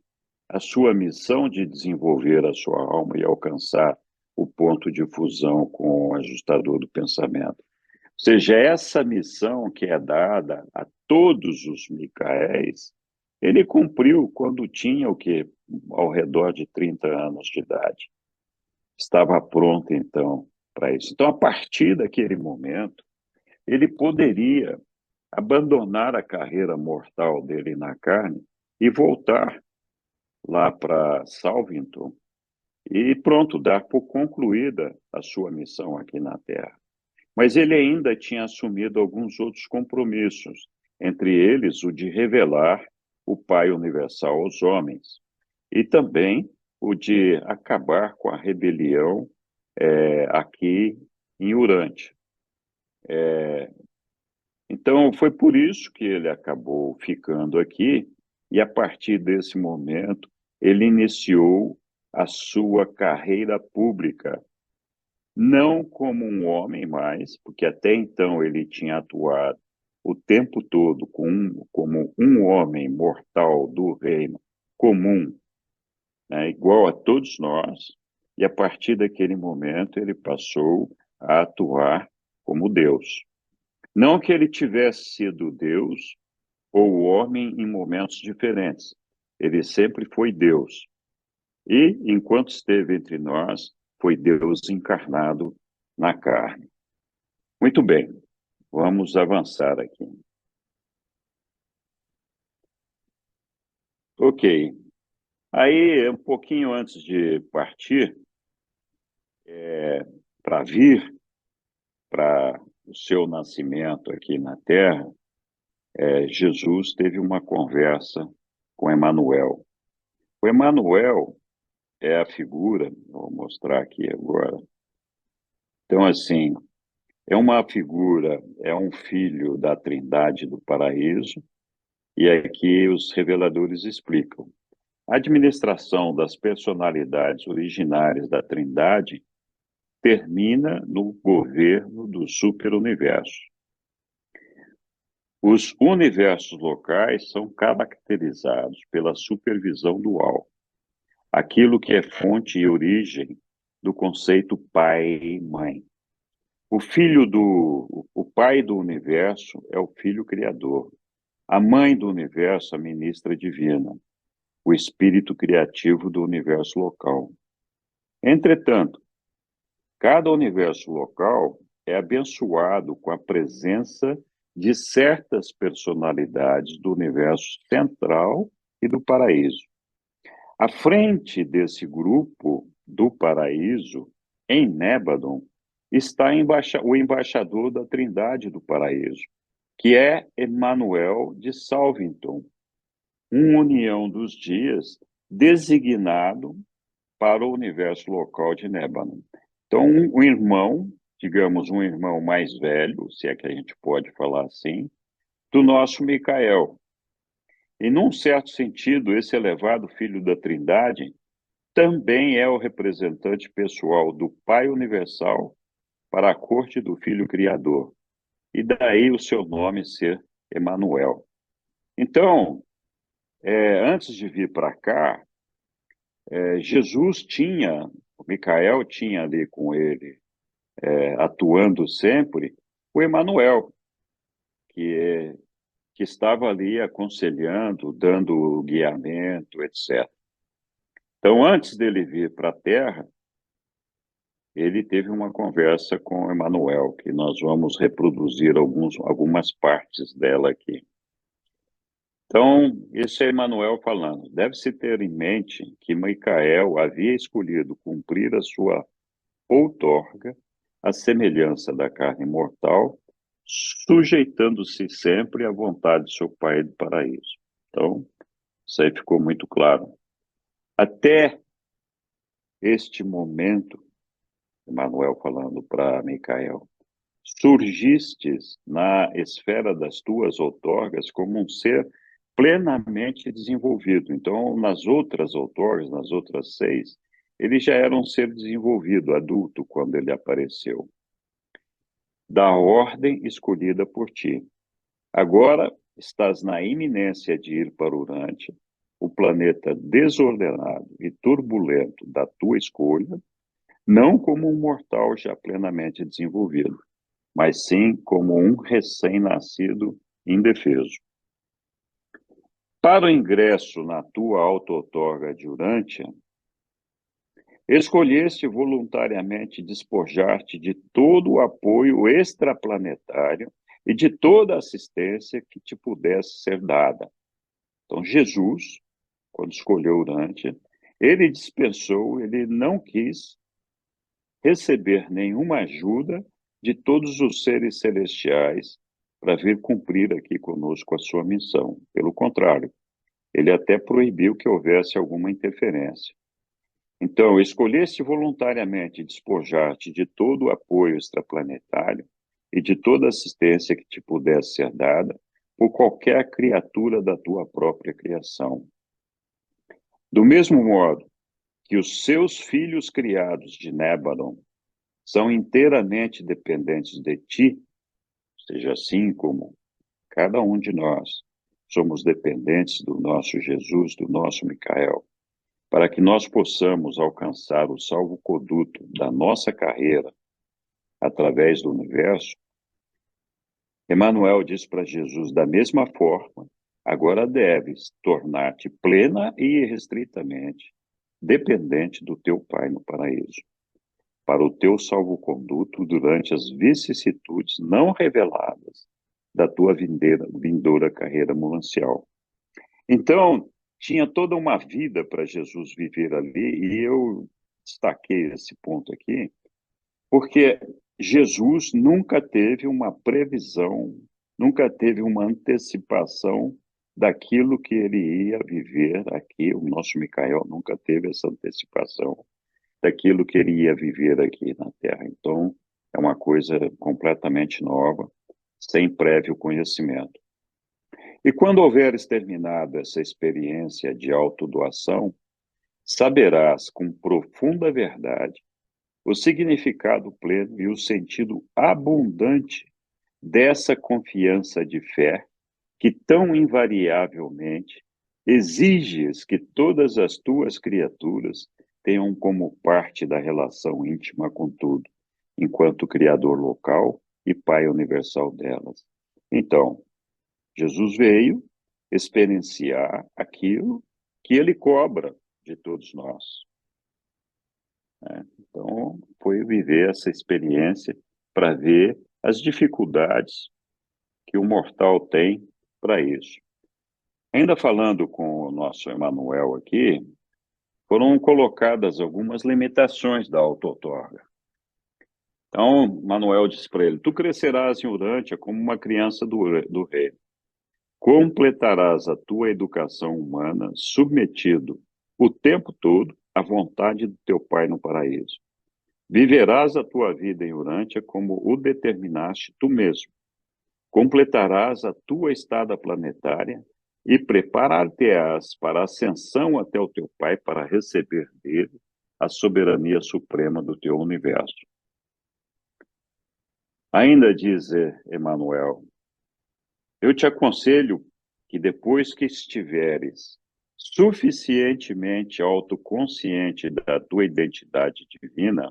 a sua missão de desenvolver a sua alma e alcançar o ponto de fusão com o ajustador do pensamento. Ou seja, essa missão que é dada a todos os Micaéis, ele cumpriu quando tinha o quê? Ao redor de 30 anos de idade. Estava pronto, então, para isso. Então, a partir daquele momento, ele poderia abandonar a carreira mortal dele na carne e voltar lá para Salvington e pronto, dar por concluída a sua missão aqui na Terra. Mas ele ainda tinha assumido alguns outros compromissos, entre eles o de revelar o Pai Universal aos homens, e também o de acabar com a rebelião aqui em Urante. Então, foi por isso que ele acabou ficando aqui, e a partir desse momento, ele iniciou a sua carreira pública, não como um homem mais, porque até então ele tinha atuado o tempo todo como um homem mortal do reino comum, né, igual a todos nós, e a partir daquele momento ele passou a atuar como Deus. Não que ele tivesse sido Deus ou homem em momentos diferentes, ele sempre foi Deus. E, enquanto esteve entre nós, foi Deus encarnado na carne. Muito bem, vamos avançar aqui. Ok. Aí, um pouquinho antes de partir, para vir para o seu nascimento aqui na Terra, Jesus teve uma conversa com Emanuel. O Emanuel é a figura, vou mostrar aqui agora. Então, assim, é uma figura, é um filho da Trindade do Paraíso, e aqui os reveladores explicam. A administração das personalidades originárias da Trindade termina no governo do superuniverso. Os universos locais são caracterizados pela supervisão dual, aquilo que é fonte e origem do conceito pai e mãe. O pai do universo é o filho criador. A mãe do universo, a ministra divina, o espírito criativo do universo local. Entretanto, cada universo local é abençoado com a presença de certas personalidades do universo central e do paraíso. À frente desse grupo do paraíso, em Nébadon, está o embaixador da Trindade do Paraíso, que é Emmanuel de Salvington, união dos dias designado para o universo local de Nébano. Então, um irmão digamos, um irmão mais velho, se é que a gente pode falar assim, do nosso Micael. E, num certo sentido, esse elevado Filho da Trindade também é o representante pessoal do Pai Universal para a corte do Filho Criador. E daí o seu nome ser Emanuel. Então, antes de vir para cá, Jesus tinha, o Micael tinha ali com ele, atuando sempre, o Emanuel, que, que estava ali aconselhando, dando guiamento, etc. Então, antes dele vir para a Terra, ele teve uma conversa com Emanuel, que nós vamos reproduzir algumas partes dela aqui. Então, esse é Emanuel falando. Deve-se ter em mente que Micael havia escolhido cumprir a sua outorga, à semelhança da carne mortal, sujeitando-se sempre à vontade de seu Pai do paraíso. Então, isso aí ficou muito claro. Até este momento, Emanuel falando para Micael, surgistes na esfera das tuas outorgas como um ser plenamente desenvolvido. Então, nas outras outorgas, nas outras 6, ele já era um ser desenvolvido, adulto, quando ele apareceu, da ordem escolhida por ti. Agora estás na iminência de ir para Urântia, o planeta desordenado e turbulento da tua escolha, não como um mortal já plenamente desenvolvido, mas sim como um recém-nascido indefeso. Para o ingresso na tua auto-outorga de Urântia, escolheste voluntariamente despojar-te de todo o apoio extraplanetário e de toda a assistência que te pudesse ser dada. Então, Jesus, quando escolheu Urântia, ele dispensou, ele não quis receber nenhuma ajuda de todos os seres celestiais para vir cumprir aqui conosco a sua missão. Pelo contrário, ele até proibiu que houvesse alguma interferência. Então, escolheste voluntariamente despojar-te de todo o apoio extraplanetário e de toda assistência que te pudesse ser dada por qualquer criatura da tua própria criação. Do mesmo modo que os seus filhos criados de Nébaron são inteiramente dependentes de ti, seja assim como cada um de nós somos dependentes do nosso Jesus, do nosso Micael, para que nós possamos alcançar o salvo-conduto da nossa carreira através do universo, Emmanuel diz para Jesus, da mesma forma, agora deves tornar-te plena e irrestritamente dependente do teu Pai no paraíso, para o teu salvo-conduto durante as vicissitudes não reveladas da tua vindoura carreira mulancial. Então, tinha toda uma vida para Jesus viver ali, e eu destaquei esse ponto aqui, porque Jesus nunca teve uma previsão, nunca teve uma antecipação daquilo que ele ia viver aqui. O nosso Micael nunca teve essa antecipação daquilo que ele ia viver aqui na Terra. Então, é uma coisa completamente nova, sem prévio conhecimento. E quando houveres terminado essa experiência de autodoação, saberás com profunda verdade o significado pleno e o sentido abundante dessa confiança de fé que tão invariavelmente exiges que todas as tuas criaturas tenham como parte da relação íntima com tudo, enquanto Criador local e Pai universal delas. Então, Jesus veio experienciar aquilo que ele cobra de todos nós, né? Então, foi viver essa experiência para ver as dificuldades que o mortal tem para isso. Ainda falando com o nosso Emanuel aqui, foram colocadas algumas limitações da auto-outorga. Então, Manuel disse para ele, tu crescerás em Urântia como uma criança do rei. Completarás a tua educação humana submetido o tempo todo à vontade do teu Pai no paraíso. Viverás a tua vida em Urântia como o determinaste tu mesmo. Completarás a tua estada planetária e preparar-te-ás para a ascensão até o teu Pai para receber dele a soberania suprema do teu universo. Ainda diz Emmanuel, eu te aconselho que depois que estiveres suficientemente autoconsciente da tua identidade divina,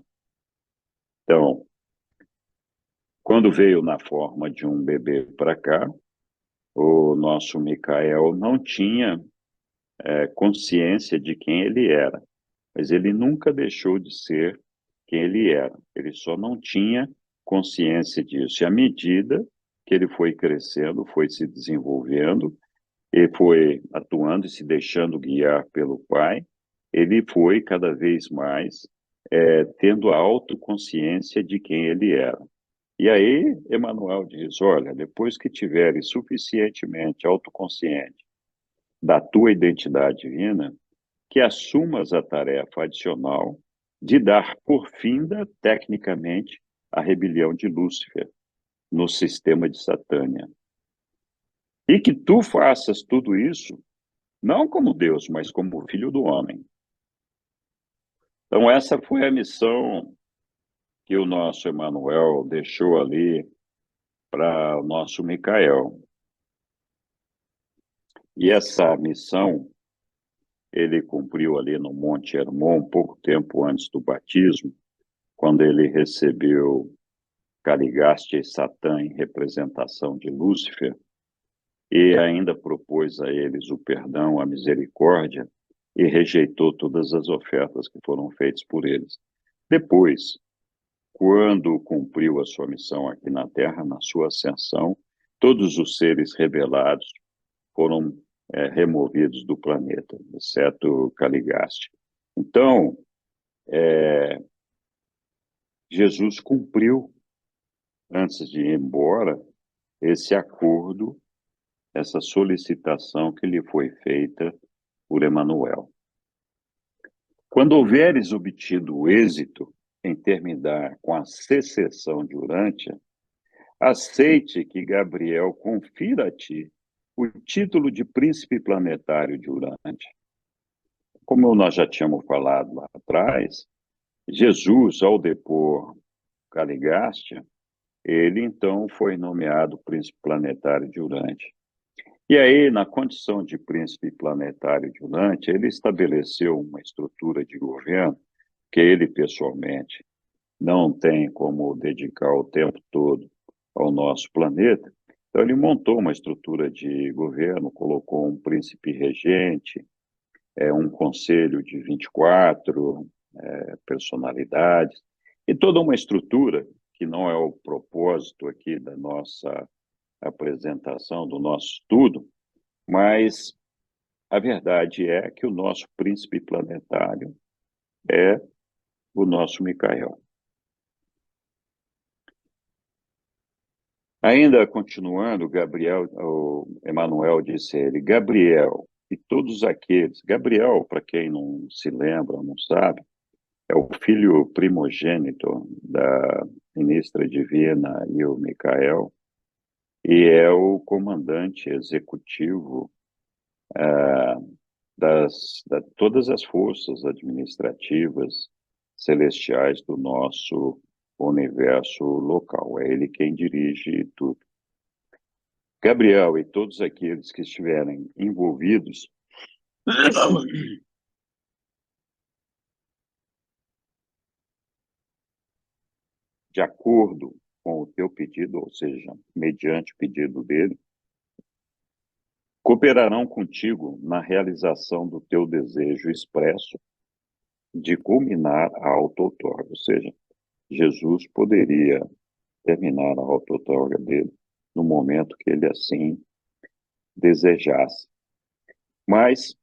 então, quando veio na forma de um bebê para cá, o nosso Micael não tinha consciência de quem ele era, mas ele nunca deixou de ser quem ele era. Ele só não tinha consciência disso. E à medida que ele foi crescendo, foi se desenvolvendo, e foi atuando e se deixando guiar pelo pai, ele foi cada vez mais tendo a autoconsciência de quem ele era. E aí, Emmanuel diz, olha, depois que tiveres suficientemente autoconsciente da tua identidade divina, que assumas a tarefa adicional de dar por finda, tecnicamente, a rebelião de Lúcifer no sistema de Satânia. E que tu faças tudo isso, não como Deus, mas como filho do homem. Então, essa foi a missão que o nosso Emmanuel deixou ali para o nosso Micael. E essa missão ele cumpriu ali no Monte Hermon, pouco tempo antes do batismo, quando ele recebeu Caligaste e Satã em representação de Lúcifer, e ainda propôs a eles o perdão, a misericórdia, e rejeitou todas as ofertas que foram feitas por eles. Depois, quando cumpriu a sua missão aqui na Terra, na sua ascensão, todos os seres revelados foram removidos do planeta, exceto Caligaste. Então, Jesus cumpriu, antes de ir embora, esse acordo, essa solicitação que lhe foi feita por Emmanuel. Quando houveres obtido o êxito em terminar com a secessão de Urântia, aceite que Gabriel confira a ti o título de príncipe planetário de Urântia. Como nós já tínhamos falado lá atrás, Jesus, ao depor Caligastia, ele então foi nomeado príncipe planetário de Urântia. E aí, na condição de príncipe planetário de Urântia, ele estabeleceu uma estrutura de governo que ele pessoalmente não tem como dedicar o tempo todo ao nosso planeta. Então, ele montou uma estrutura de governo, colocou um príncipe regente, um conselho de 24 personalidades, e toda uma estrutura que não é o propósito aqui da nossa apresentação, do nosso estudo, mas a verdade é que o nosso príncipe planetário é o nosso Micael. Ainda continuando, o Emmanuel disse a ele, Gabriel, e todos aqueles, Gabriel, para quem não se lembra, não sabe, é o filho primogênito da ministra divina e o Micael, e é o comandante executivo de todas as forças administrativas celestiais do nosso universo local. É ele quem dirige tudo. Gabriel e todos aqueles que estiverem envolvidos de acordo com o teu pedido, ou seja, mediante o pedido dele, cooperarão contigo na realização do teu desejo expresso de culminar a auto-outorga. Ou seja, Jesus poderia terminar a auto-outorga dele no momento que ele assim desejasse. Mas,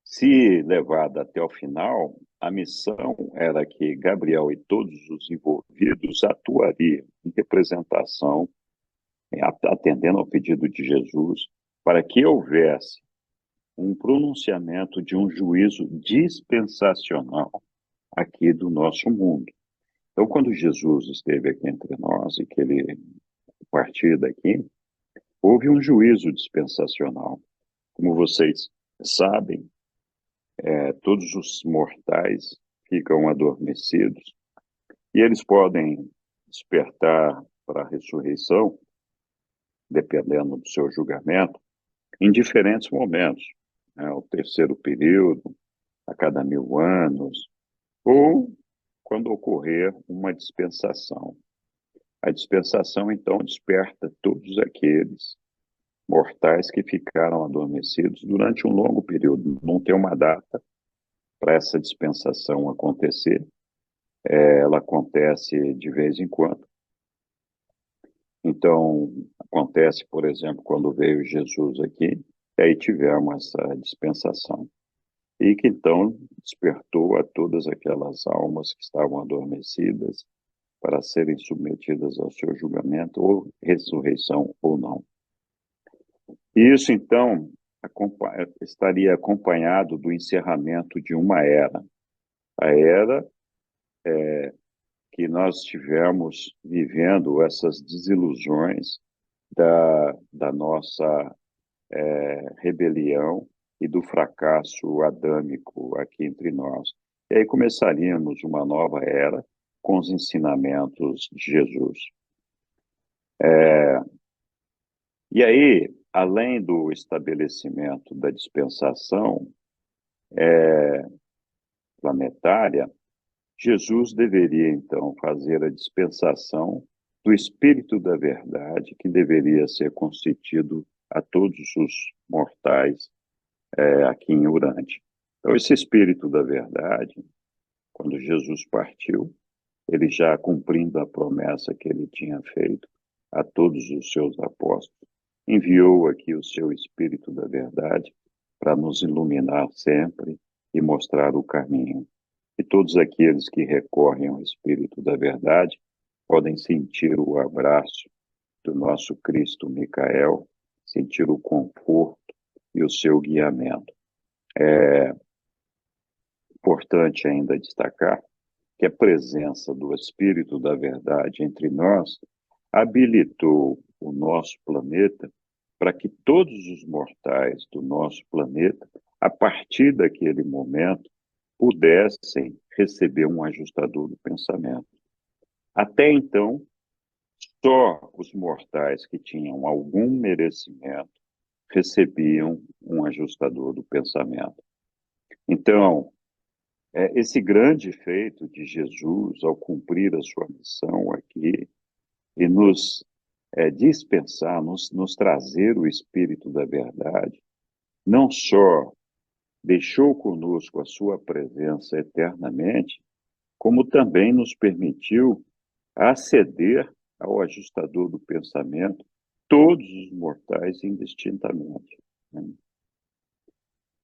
se levada até o final, a missão era que Gabriel e todos os envolvidos atuariam em representação, atendendo ao pedido de Jesus, para que houvesse um pronunciamento de um juízo dispensacional aqui do nosso mundo. Então, quando Jesus esteve aqui entre nós e que ele partiu daqui, houve um juízo dispensacional. Como vocês sabem, todos os mortais ficam adormecidos e eles podem despertar para a ressurreição, dependendo do seu julgamento, em diferentes momentos, né? O terceiro período, a cada 1000 anos, ou quando ocorrer uma dispensação. A dispensação, então, desperta todos aqueles mortais que ficaram adormecidos durante um longo período. Não tem uma data para essa dispensação acontecer, ela acontece de vez em quando. Então, acontece, por exemplo, quando veio Jesus aqui, e aí tivemos essa dispensação. E que então despertou a todas aquelas almas que estavam adormecidas para serem submetidas ao seu julgamento, ou ressurreição ou não. E isso, então, estaria acompanhado do encerramento de uma era. A era que nós estivemos vivendo essas desilusões da nossa rebelião e do fracasso adâmico aqui entre nós. E aí começaríamos uma nova era com os ensinamentos de Jesus. E aí, além do estabelecimento da dispensação planetária, Jesus deveria, então, fazer a dispensação do Espírito da Verdade, que deveria ser constituído a todos os mortais aqui em Urântia. Então, esse Espírito da Verdade, quando Jesus partiu, ele já cumprindo a promessa que ele tinha feito a todos os seus apóstolos, enviou aqui o seu Espírito da Verdade para nos iluminar sempre e mostrar o caminho. E todos aqueles que recorrem ao Espírito da Verdade podem sentir o abraço do nosso Cristo Micael, sentir o conforto e o seu guiamento. É importante ainda destacar que a presença do Espírito da Verdade entre nós habilitou o nosso planeta para que todos os mortais do nosso planeta, a partir daquele momento, pudessem receber um ajustador do pensamento. Até então, só os mortais que tinham algum merecimento recebiam um ajustador do pensamento. Então, esse grande feito de Jesus ao cumprir a sua missão aqui e nos dispensar, nos trazer o Espírito da Verdade, não só deixou conosco a sua presença eternamente, como também nos permitiu aceder ao ajustador do pensamento todos os mortais indistintamente.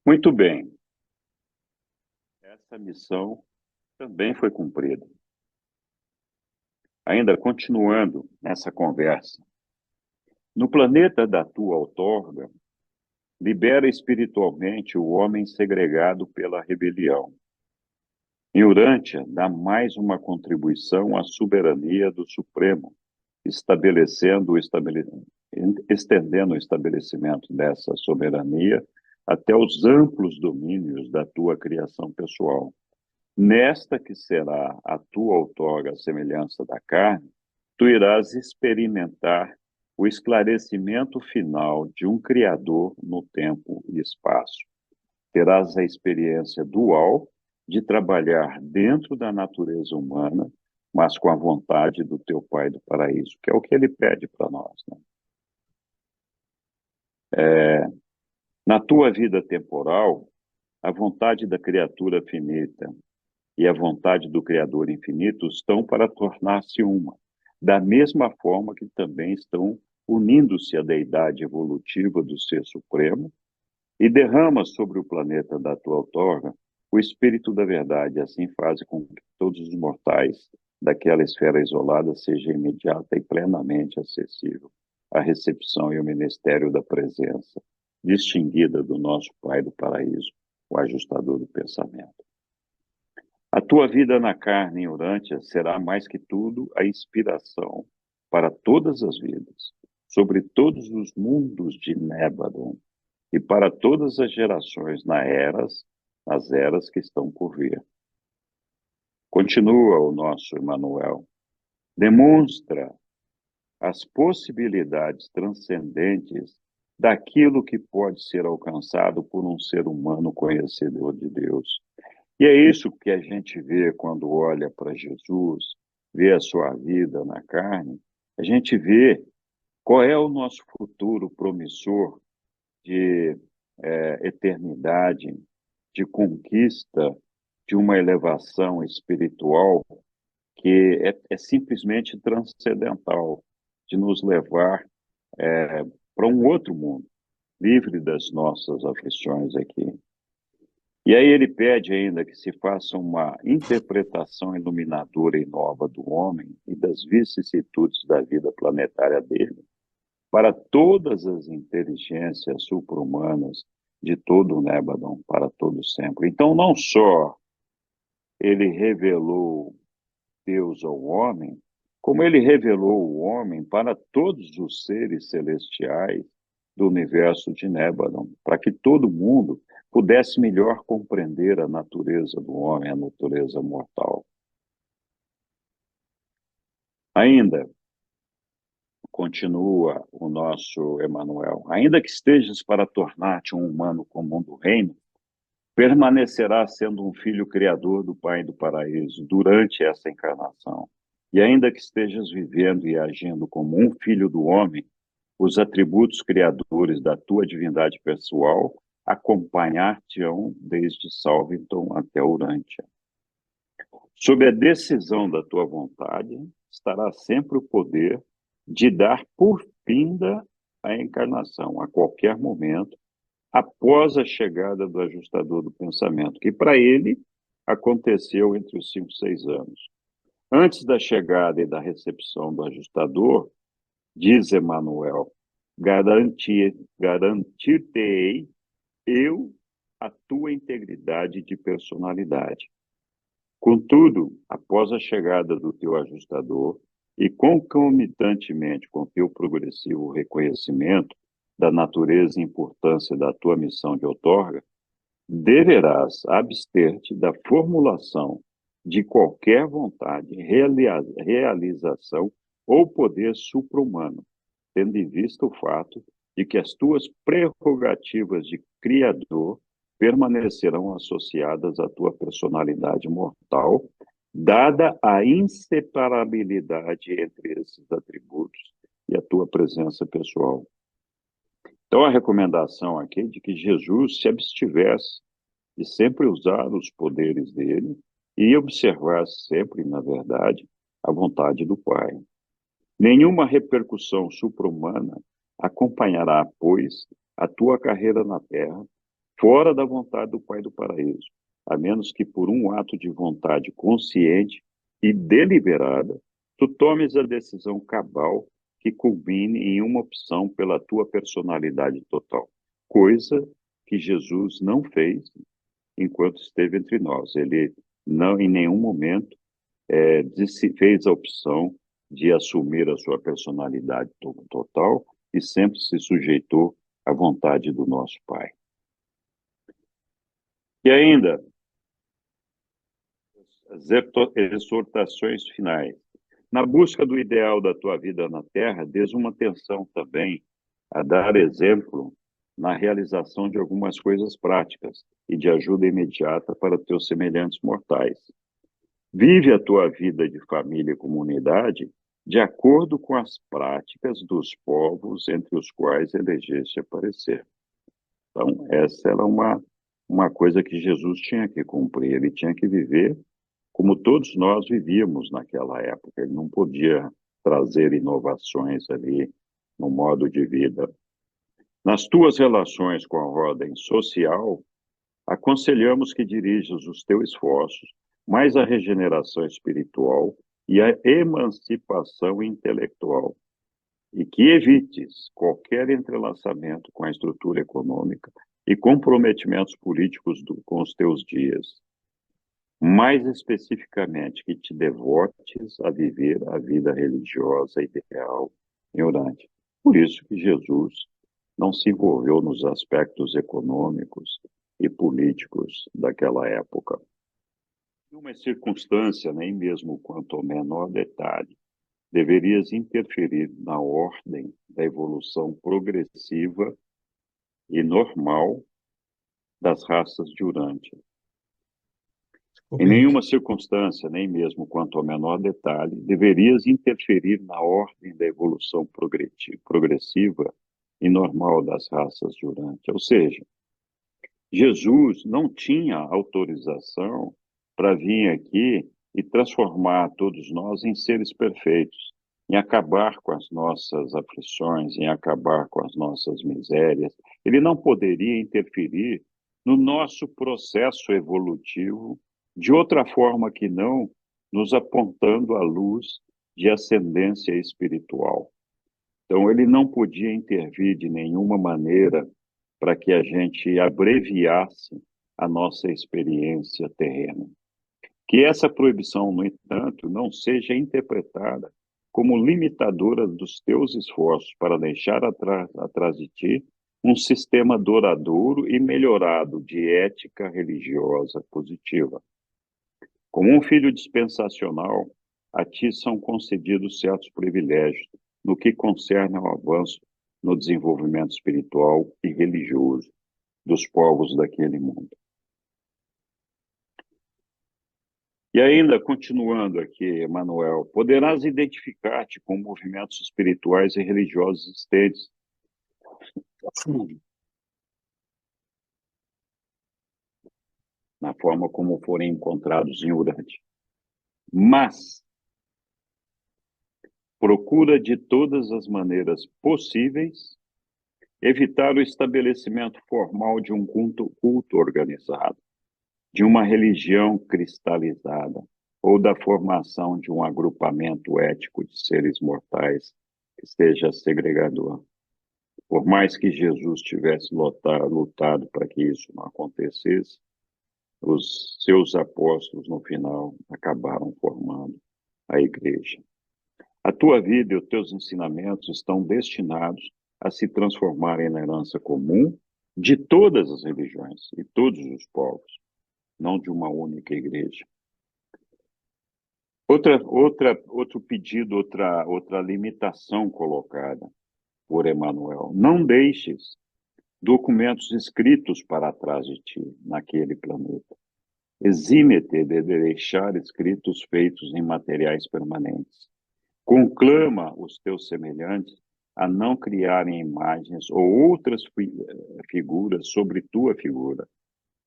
Muito bem, essa missão também foi cumprida. Ainda continuando nessa conversa, no planeta da tua outorga, libera espiritualmente o homem segregado pela rebelião. Em Urântia, dá mais uma contribuição à soberania do Supremo, estendendo o estabelecimento dessa soberania até os amplos domínios da tua criação pessoal. Nesta que será a tua outorga à semelhança da carne, tu irás experimentar o esclarecimento final de um Criador no tempo e espaço. Terás a experiência dual de trabalhar dentro da natureza humana, mas com a vontade do teu Pai do Paraíso, que é o que ele pede para nós, né? Na tua vida temporal, a vontade da criatura finita e a vontade do Criador infinito estão para tornar-se uma, da mesma forma que também estão unindo-se à deidade evolutiva do Ser Supremo, e derrama sobre o planeta da tua outorga o Espírito da Verdade, assim faz com que todos os mortais daquela esfera isolada seja imediata e plenamente acessível à recepção e ao ministério da presença, distinguida do nosso Pai do Paraíso, o ajustador do pensamento. A tua vida na carne em Urântia será, mais que tudo, a inspiração para todas as vidas, sobre todos os mundos de Nébadon, e para todas as gerações nas eras que estão por vir. Continua o nosso Emmanuel. Demonstra as possibilidades transcendentes daquilo que pode ser alcançado por um ser humano conhecedor de Deus. E é isso que a gente vê quando olha para Jesus, vê a sua vida na carne, a gente vê qual é o nosso futuro promissor de eternidade, de conquista, de uma elevação espiritual que é simplesmente transcendental, de nos levar para um outro mundo, livre das nossas aflições aqui. E aí ele pede ainda que se faça uma interpretação iluminadora e nova do homem e das vicissitudes da vida planetária dele, para todas as inteligências supra-humanas de todo o Nébadon, para todo sempre. Então, não só ele revelou Deus ao homem, como ele revelou o homem para todos os seres celestiais do universo de Nébadon, para que todo mundo pudesse melhor compreender a natureza do homem, a natureza mortal. Ainda, continua o nosso Emmanuel, ainda que estejas para tornar-te um humano comum do reino, permanecerá sendo um filho criador do Pai do Paraíso durante essa encarnação. E ainda que estejas vivendo e agindo como um filho do homem, os atributos criadores da tua divindade pessoal acompanhar-te-ão desde Salvington até Urântia. Sob a decisão da tua vontade, estará sempre o poder de dar por finda a encarnação, a qualquer momento, após a chegada do ajustador do pensamento, que para ele aconteceu entre os 5 e 6 anos. Antes da chegada e da recepção do ajustador, diz Emmanuel, garantir-te-ei eu a tua integridade de personalidade. Contudo, após a chegada do teu ajustador e concomitantemente com teu progressivo reconhecimento da natureza e importância da tua missão de outorga, deverás abster-te da formulação de qualquer vontade, realização ou poder supra-humano, tendo em vista o fato de que as tuas prerrogativas de criador permanecerão associadas à tua personalidade mortal, dada a inseparabilidade entre esses atributos e a tua presença pessoal. Então, a recomendação aqui é de que Jesus se abstivesse de sempre usar os poderes dele e observasse sempre, na verdade, a vontade do Pai. Nenhuma repercussão supra-humana acompanhará, pois, a tua carreira na Terra, fora da vontade do Pai do Paraíso, a menos que por um ato de vontade consciente e deliberada, tu tomes a decisão cabal que culmine em uma opção pela tua personalidade total, coisa que Jesus não fez enquanto esteve entre nós. Ele não, em nenhum momento, fez a opção de assumir a sua personalidade total e sempre se sujeitou à vontade do nosso Pai. E ainda, as exortações finais. Na busca do ideal da tua vida na Terra, dês uma atenção também a dar exemplo na realização de algumas coisas práticas e de ajuda imediata para teus semelhantes mortais. Vive a tua vida de família e comunidade de acordo com as práticas dos povos entre os quais elegeste aparecer. Então, essa era uma coisa que Jesus tinha que cumprir, ele tinha que viver como todos nós vivíamos naquela época, ele não podia trazer inovações ali no modo de vida. Nas tuas relações com a ordem social, aconselhamos que dirijas os teus esforços mais à regeneração espiritual e à emancipação intelectual, e que evites qualquer entrelaçamento com a estrutura econômica e comprometimentos políticos com os teus dias. mais especificamente, que te devotes a viver a vida religiosa ideal em Urântia. Por isso que Jesus não se envolveu nos aspectos econômicos e políticos daquela época. Numa circunstância, nem mesmo quanto ao menor detalhe, deverias interferir na ordem da evolução progressiva e normal das raças de Urântia. Em nenhuma circunstância, nem mesmo quanto ao menor detalhe, deverias interferir na ordem da evolução progressiva e normal das raças de Urântia. Ou seja, Jesus não tinha autorização para vir aqui e transformar todos nós em seres perfeitos, em acabar com as nossas aflições, em acabar com as nossas misérias. Ele não poderia interferir no nosso processo evolutivo de outra forma que não nos apontando a luz de ascendência espiritual. Então, ele não podia intervir de nenhuma maneira para que a gente abreviasse a nossa experiência terrena. Que essa proibição, no entanto, não seja interpretada como limitadora dos teus esforços para deixar atrás de ti um sistema duradouro e melhorado de ética religiosa positiva. Como um filho dispensacional, a ti são concedidos certos privilégios no que concerne ao avanço no desenvolvimento espiritual e religioso dos povos daquele mundo. E ainda, continuando aqui, Emanuel, poderás identificar-te com movimentos espirituais e religiosos existentes, na forma como forem encontrados em Urântia. Mas procura de todas as maneiras possíveis evitar o estabelecimento formal de um culto organizado, de uma religião cristalizada, ou da formação de um agrupamento ético de seres mortais que seja segregador. Por mais que Jesus tivesse lutado para que isso não acontecesse, os seus apóstolos, no final, acabaram formando a igreja. A tua vida e os teus ensinamentos estão destinados a se transformarem na herança comum de todas as religiões e todos os povos, não de uma única igreja. Outro pedido, outra limitação colocada por Emmanuel: não deixes documentos escritos para trás de ti naquele planeta. Exime-te de deixar escritos feitos em materiais permanentes. Conclama os teus semelhantes a não criarem imagens ou outras figuras sobre tua figura,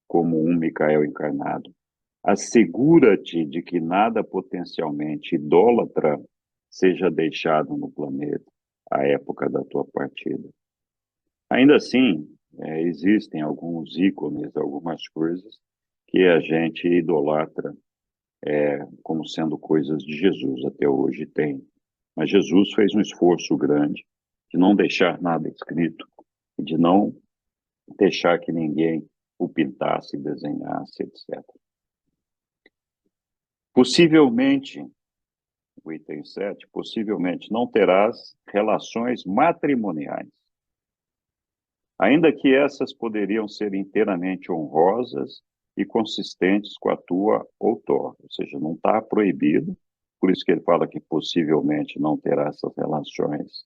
como um Micael encarnado. Assegura-te de que nada potencialmente idólatra seja deixado no planeta à época da tua partida. Ainda assim, existem alguns ícones, algumas coisas que a gente idolatra como sendo coisas de Jesus, até hoje tem. Mas Jesus fez um esforço grande de não deixar nada escrito, de não deixar que ninguém o pintasse, desenhasse, etc. Possivelmente, o item 7, possivelmente não terás relações matrimoniais, ainda que essas poderiam ser inteiramente honrosas e consistentes com a tua outorga, ou seja, não está proibido, por isso que ele fala que possivelmente não terá essas relações.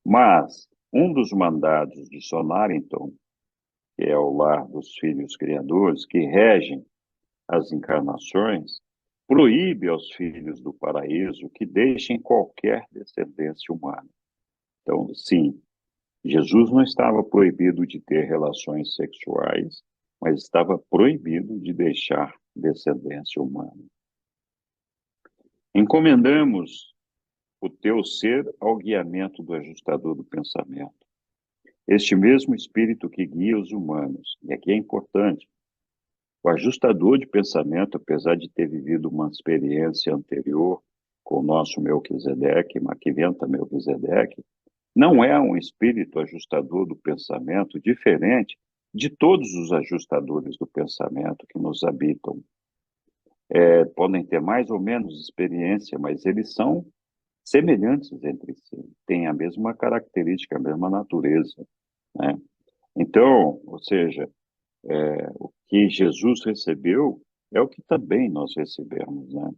Mas um dos mandados de Sonarrington, que é o lar dos filhos criadores, que regem as encarnações, proíbe aos filhos do paraíso que deixem qualquer descendência humana. Então, sim, Jesus não estava proibido de ter relações sexuais, mas estava proibido de deixar descendência humana. Encomendamos o teu ser ao guiamento do ajustador do pensamento. Este mesmo espírito que guia os humanos, e aqui é importante, o ajustador de pensamento, apesar de ter vivido uma experiência anterior com o nosso Melquisedeque, Maquiventa Melquisedeque, não é um espírito ajustador do pensamento diferente de todos os ajustadores do pensamento que nos habitam. podem ter mais ou menos experiência, mas eles são semelhantes entre si, têm a mesma característica, a mesma natureza, né? Então, ou seja, o que Jesus recebeu é o que também nós recebemos, né?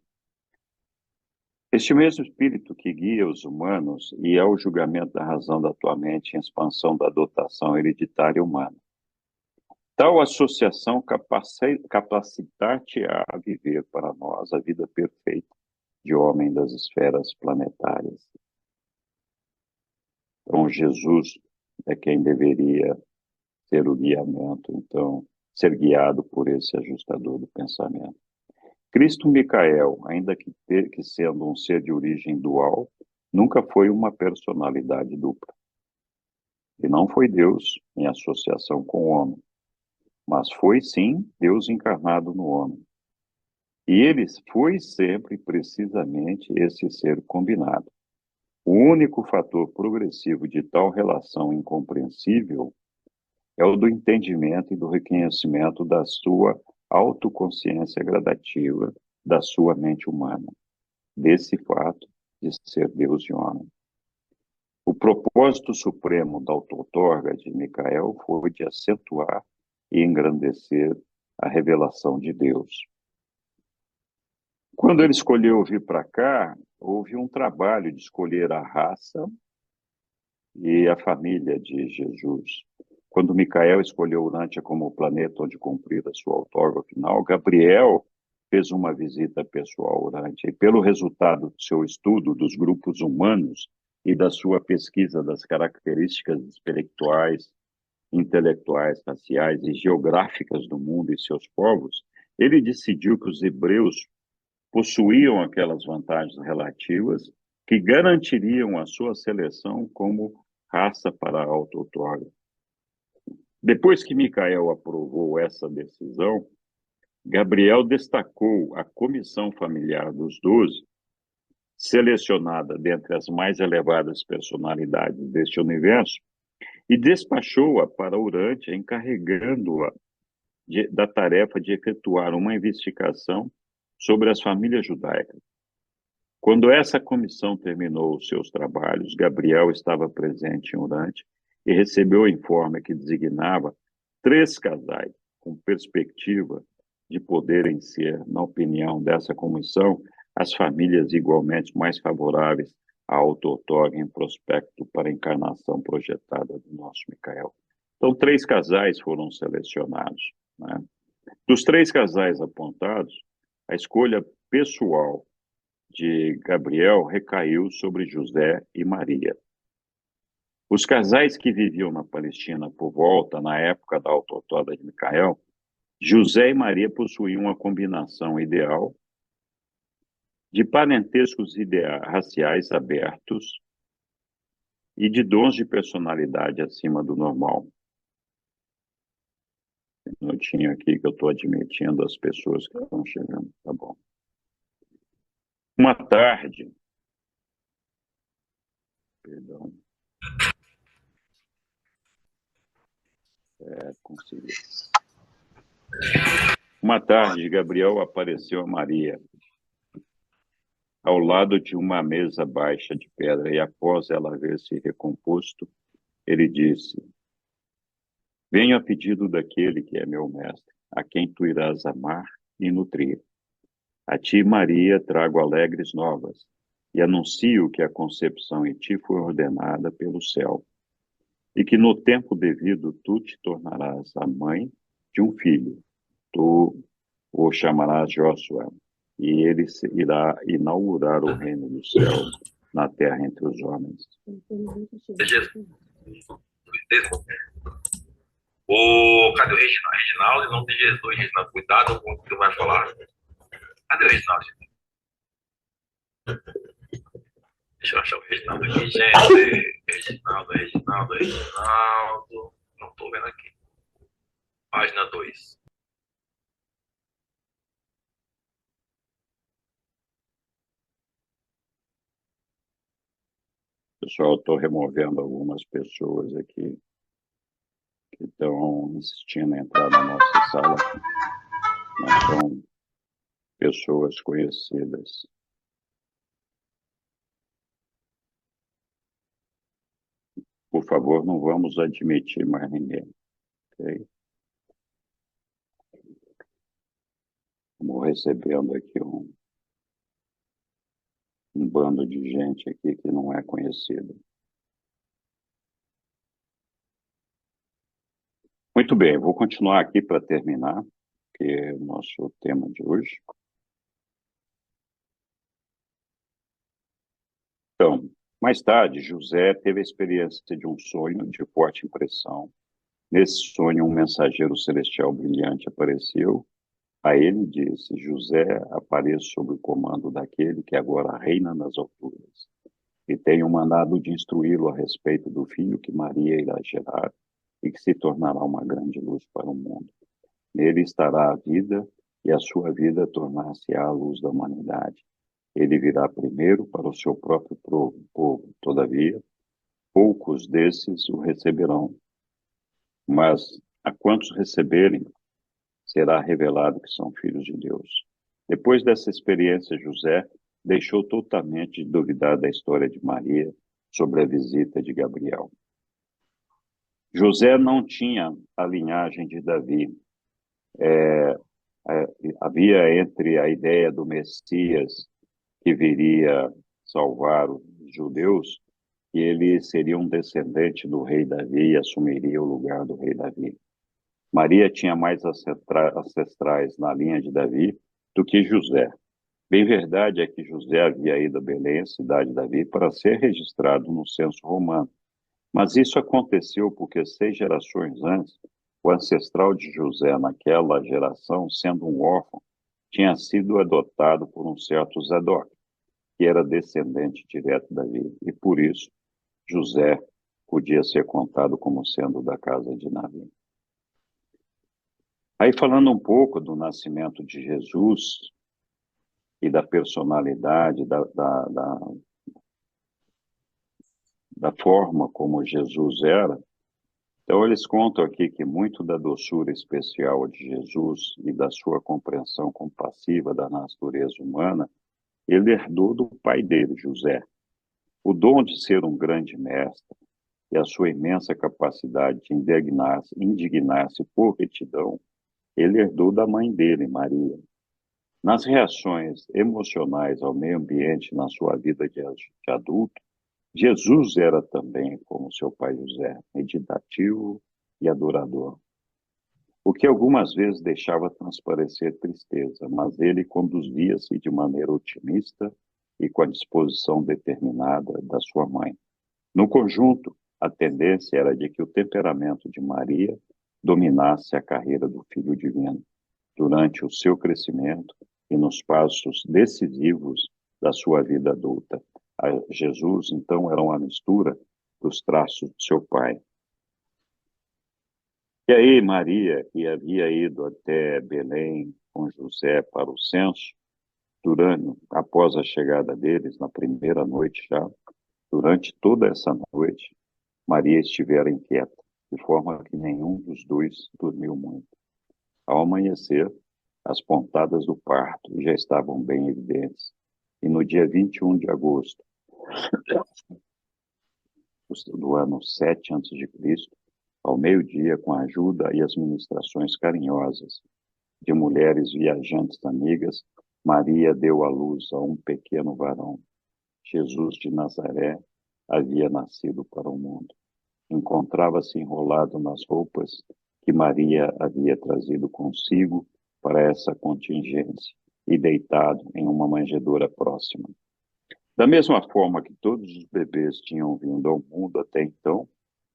Este mesmo Espírito que guia os humanos e é o julgamento da razão da tua mente em expansão da dotação hereditária humana. Tal associação capacitar-te a viver para nós a vida perfeita de homem das esferas planetárias. Então, Jesus é quem deveria ser o guiamento, então, ser guiado por esse ajustador do pensamento. Cristo Micael, ainda que sendo um ser de origem dual, nunca foi uma personalidade dupla. E não foi Deus em associação com o homem, mas foi sim Deus encarnado no homem. E ele foi sempre precisamente esse ser combinado. O único fator progressivo de tal relação incompreensível é o do entendimento e do reconhecimento da sua autoconsciência gradativa, da sua mente humana, desse fato de ser Deus e homem. O propósito supremo da auto-outorga de Micael foi de acentuar e engrandecer a revelação de Deus. Quando ele escolheu vir para cá, houve um trabalho de escolher a raça e a família de Jesus. Quando Micael escolheu Urântia como o planeta onde cumprir a sua outorga final, Gabriel fez uma visita pessoal a Urântia e, pelo resultado do seu estudo dos grupos humanos e da sua pesquisa das características espirituais, intelectuais, raciais e geográficas do mundo e seus povos, ele decidiu que os hebreus possuíam aquelas vantagens relativas que garantiriam a sua seleção como raça para a auto-outorga. Depois que Micael aprovou essa decisão, Gabriel destacou a comissão familiar dos 12, selecionada dentre as mais elevadas personalidades deste universo, e despachou-a para Urântia, encarregando-a da tarefa de efetuar uma investigação sobre as famílias judaicas. Quando essa comissão terminou os seus trabalhos, Gabriel estava presente em Urântia e recebeu o informe que designava 3 casais com perspectiva de poderem ser, na opinião dessa comissão, as famílias igualmente mais favoráveis à auto-outorga em prospecto para a encarnação projetada do nosso Micael. Então, 3 casais foram selecionados, né? Dos 3 casais apontados, a escolha pessoal de Gabriel recaiu sobre José e Maria. Os casais que viviam na Palestina por volta, na época da auto-outorga de Micael, José e Maria possuíam uma combinação ideal de parentescos raciais abertos e de dons de personalidade acima do normal. Um minutinho aqui que eu estou admitindo as pessoas que estão chegando, tá bom. Uma tarde, perdão, consegui. Uma tarde, Gabriel apareceu a Maria ao lado de uma mesa baixa de pedra e, após ela haver se recomposto, ele disse: venho a pedido daquele que é meu mestre, a quem tu irás amar e nutrir. A ti, Maria, trago alegres novas e anuncio que a concepção em ti foi ordenada pelo céu e que no tempo devido tu te tornarás a mãe de um filho. Tu o chamarás Josué, e ele irá inaugurar o reino dos céus na terra entre os homens. Cadê o Reginaldo? Reginaldo, em nome de Jesus, Reginaldo, cuidado com o que tu vai falar. Cadê o Reginaldo? Deixa eu achar o Reginaldo aqui, gente. Reginaldo. Não estou vendo aqui. Página 2. Pessoal, estou removendo algumas pessoas aqui que estão insistindo em entrar na nossa sala. Então, pessoas conhecidas. Por favor, não vamos admitir mais ninguém. Okay? Estamos recebendo aqui um bando de gente aqui que não é conhecida. Muito bem, vou continuar aqui para terminar, que é o nosso tema de hoje. Então, mais tarde, José teve a experiência de um sonho de forte impressão. Nesse sonho, um mensageiro celestial brilhante apareceu. A ele disse: José, apareça sob o comando daquele que agora reina nas alturas. E tenho mandado de instruí-lo a respeito do filho que Maria irá gerar e que se tornará uma grande luz para o mundo. Nele estará a vida, e a sua vida tornar-se-á a luz da humanidade. Ele virá primeiro para o seu próprio povo. Todavia, poucos desses o receberão. Mas a quantos receberem, será revelado que são filhos de Deus. Depois dessa experiência, José deixou totalmente de duvidar da história de Maria sobre a visita de Gabriel. José não tinha a linhagem de Davi. Havia entre a ideia do Messias que viria salvar os judeus, que ele seria um descendente do rei Davi e assumiria o lugar do rei Davi. Maria tinha mais ancestrais na linha de Davi do que José. Bem verdade é que José havia ido a Belém, cidade de Davi, para ser registrado no censo romano. Mas isso aconteceu porque 6 gerações antes, o ancestral de José naquela geração, sendo um órfão, tinha sido adotado por um certo Zadok, que era descendente direto de Davi, e por isso José podia ser contado como sendo da casa de Davi. Aí, falando um pouco do nascimento de Jesus e da personalidade, da forma como Jesus era, então eles contam aqui que muito da doçura especial de Jesus e da sua compreensão compassiva da natureza humana, ele herdou do pai dele, José. O dom de ser um grande mestre e a sua imensa capacidade de indignar-se por retidão, ele herdou da mãe dele, Maria. Nas reações emocionais ao meio ambiente na sua vida de adulto, Jesus era também, como seu pai José, meditativo e adorador, o que algumas vezes deixava transparecer tristeza, mas ele conduzia-se de maneira otimista e com a disposição determinada da sua mãe. No conjunto, a tendência era de que o temperamento de Maria dominasse a carreira do Filho Divino durante o seu crescimento e nos passos decisivos da sua vida adulta. Jesus, então, era uma mistura dos traços de seu pai. E aí, Maria, que havia ido até Belém com José para o censo, após a chegada deles, na primeira noite já, durante toda essa noite, Maria estivera inquieta, de forma que nenhum dos dois dormiu muito. Ao amanhecer, as pontadas do parto já estavam bem evidentes, e no dia 21 de agosto do ano 7 a.C., ao meio-dia, com a ajuda e as ministrações carinhosas de mulheres viajantes amigas, Maria deu à luz a um pequeno varão. Jesus de Nazaré havia nascido para o mundo. Encontrava-se enrolado nas roupas que Maria havia trazido consigo para essa contingência e deitado em uma manjedoura próxima. Da mesma forma que todos os bebês tinham vindo ao mundo até então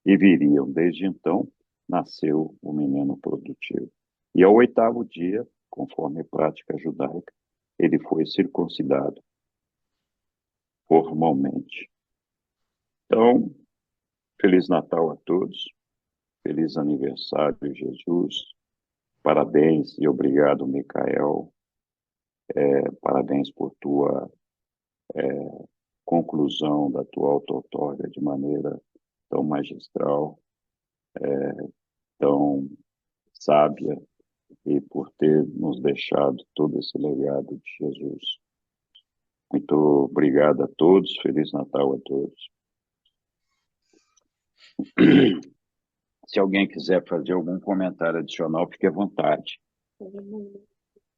e viriam desde então, nasceu o menino produtivo. E ao 8º dia, conforme prática judaica, ele foi circuncidado formalmente. Então, Feliz Natal a todos, feliz aniversário, Jesus, parabéns e obrigado, Micael, parabéns por tua conclusão da tua auto-outorga de maneira tão magistral, tão sábia e por ter nos deixado todo esse legado de Jesus. Muito obrigado a todos, Feliz Natal a todos. Se alguém quiser fazer algum comentário adicional, fique à vontade.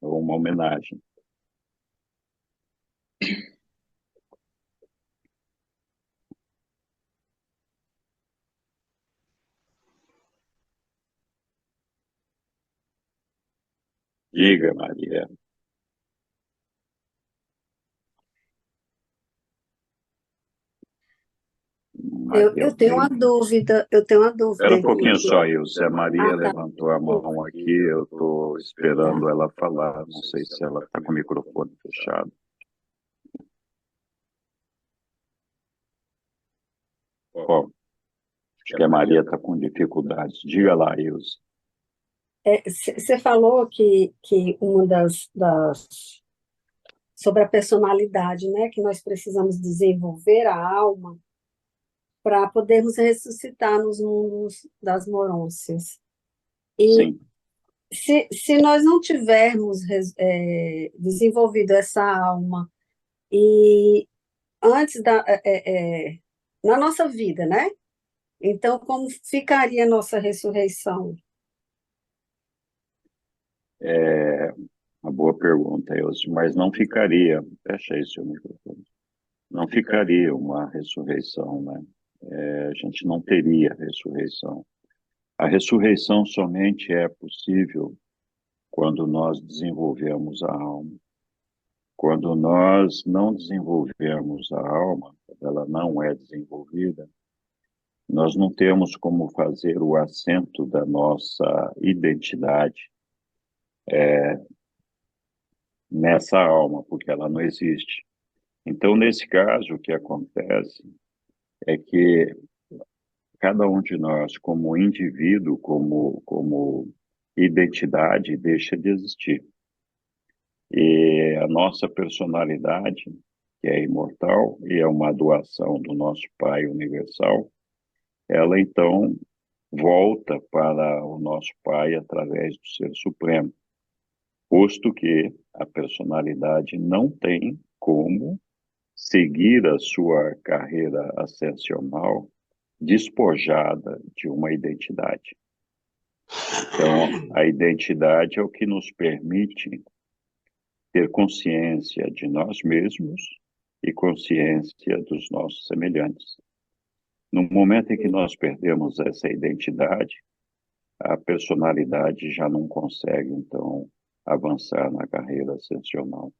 Ou uma homenagem. Diga, Maria. Eu tenho uma dúvida, Espera um pouquinho aqui. só, Ilse. A Maria Ah, tá. levantou a mão aqui, eu estou esperando ela falar. Não sei se ela está com o microfone fechado. Bom, acho que a Maria está com dificuldades. Diga lá, Ilse. Você falou que uma sobre a personalidade, né, que nós precisamos desenvolver a alma para podermos ressuscitar nos mundos das morôncias. E Sim. se nós não tivermos desenvolvido essa alma e antes na nossa vida, né? Então, como ficaria a nossa ressurreição? É uma boa pergunta, Ilse, mas não ficaria, fecha aí seu microfone, não ficaria uma ressurreição, né? A gente não teria ressurreição. A ressurreição somente é possível quando nós desenvolvemos a alma. Quando nós não desenvolvemos a alma, ela não é desenvolvida, nós não temos como fazer o assento da nossa identidade nessa alma, porque ela não existe. Então, nesse caso, o que acontece é que cada um de nós, como indivíduo, como identidade, deixa de existir. E a nossa personalidade, que é imortal e é uma doação do nosso Pai Universal, ela então volta para o nosso Pai através do Ser Supremo, posto que a personalidade não tem como seguir a sua carreira ascensional despojada de uma identidade. Então, a identidade é o que nos permite ter consciência de nós mesmos e consciência dos nossos semelhantes. No momento em que nós perdemos essa identidade, a personalidade já não consegue, então, avançar na carreira ascensional.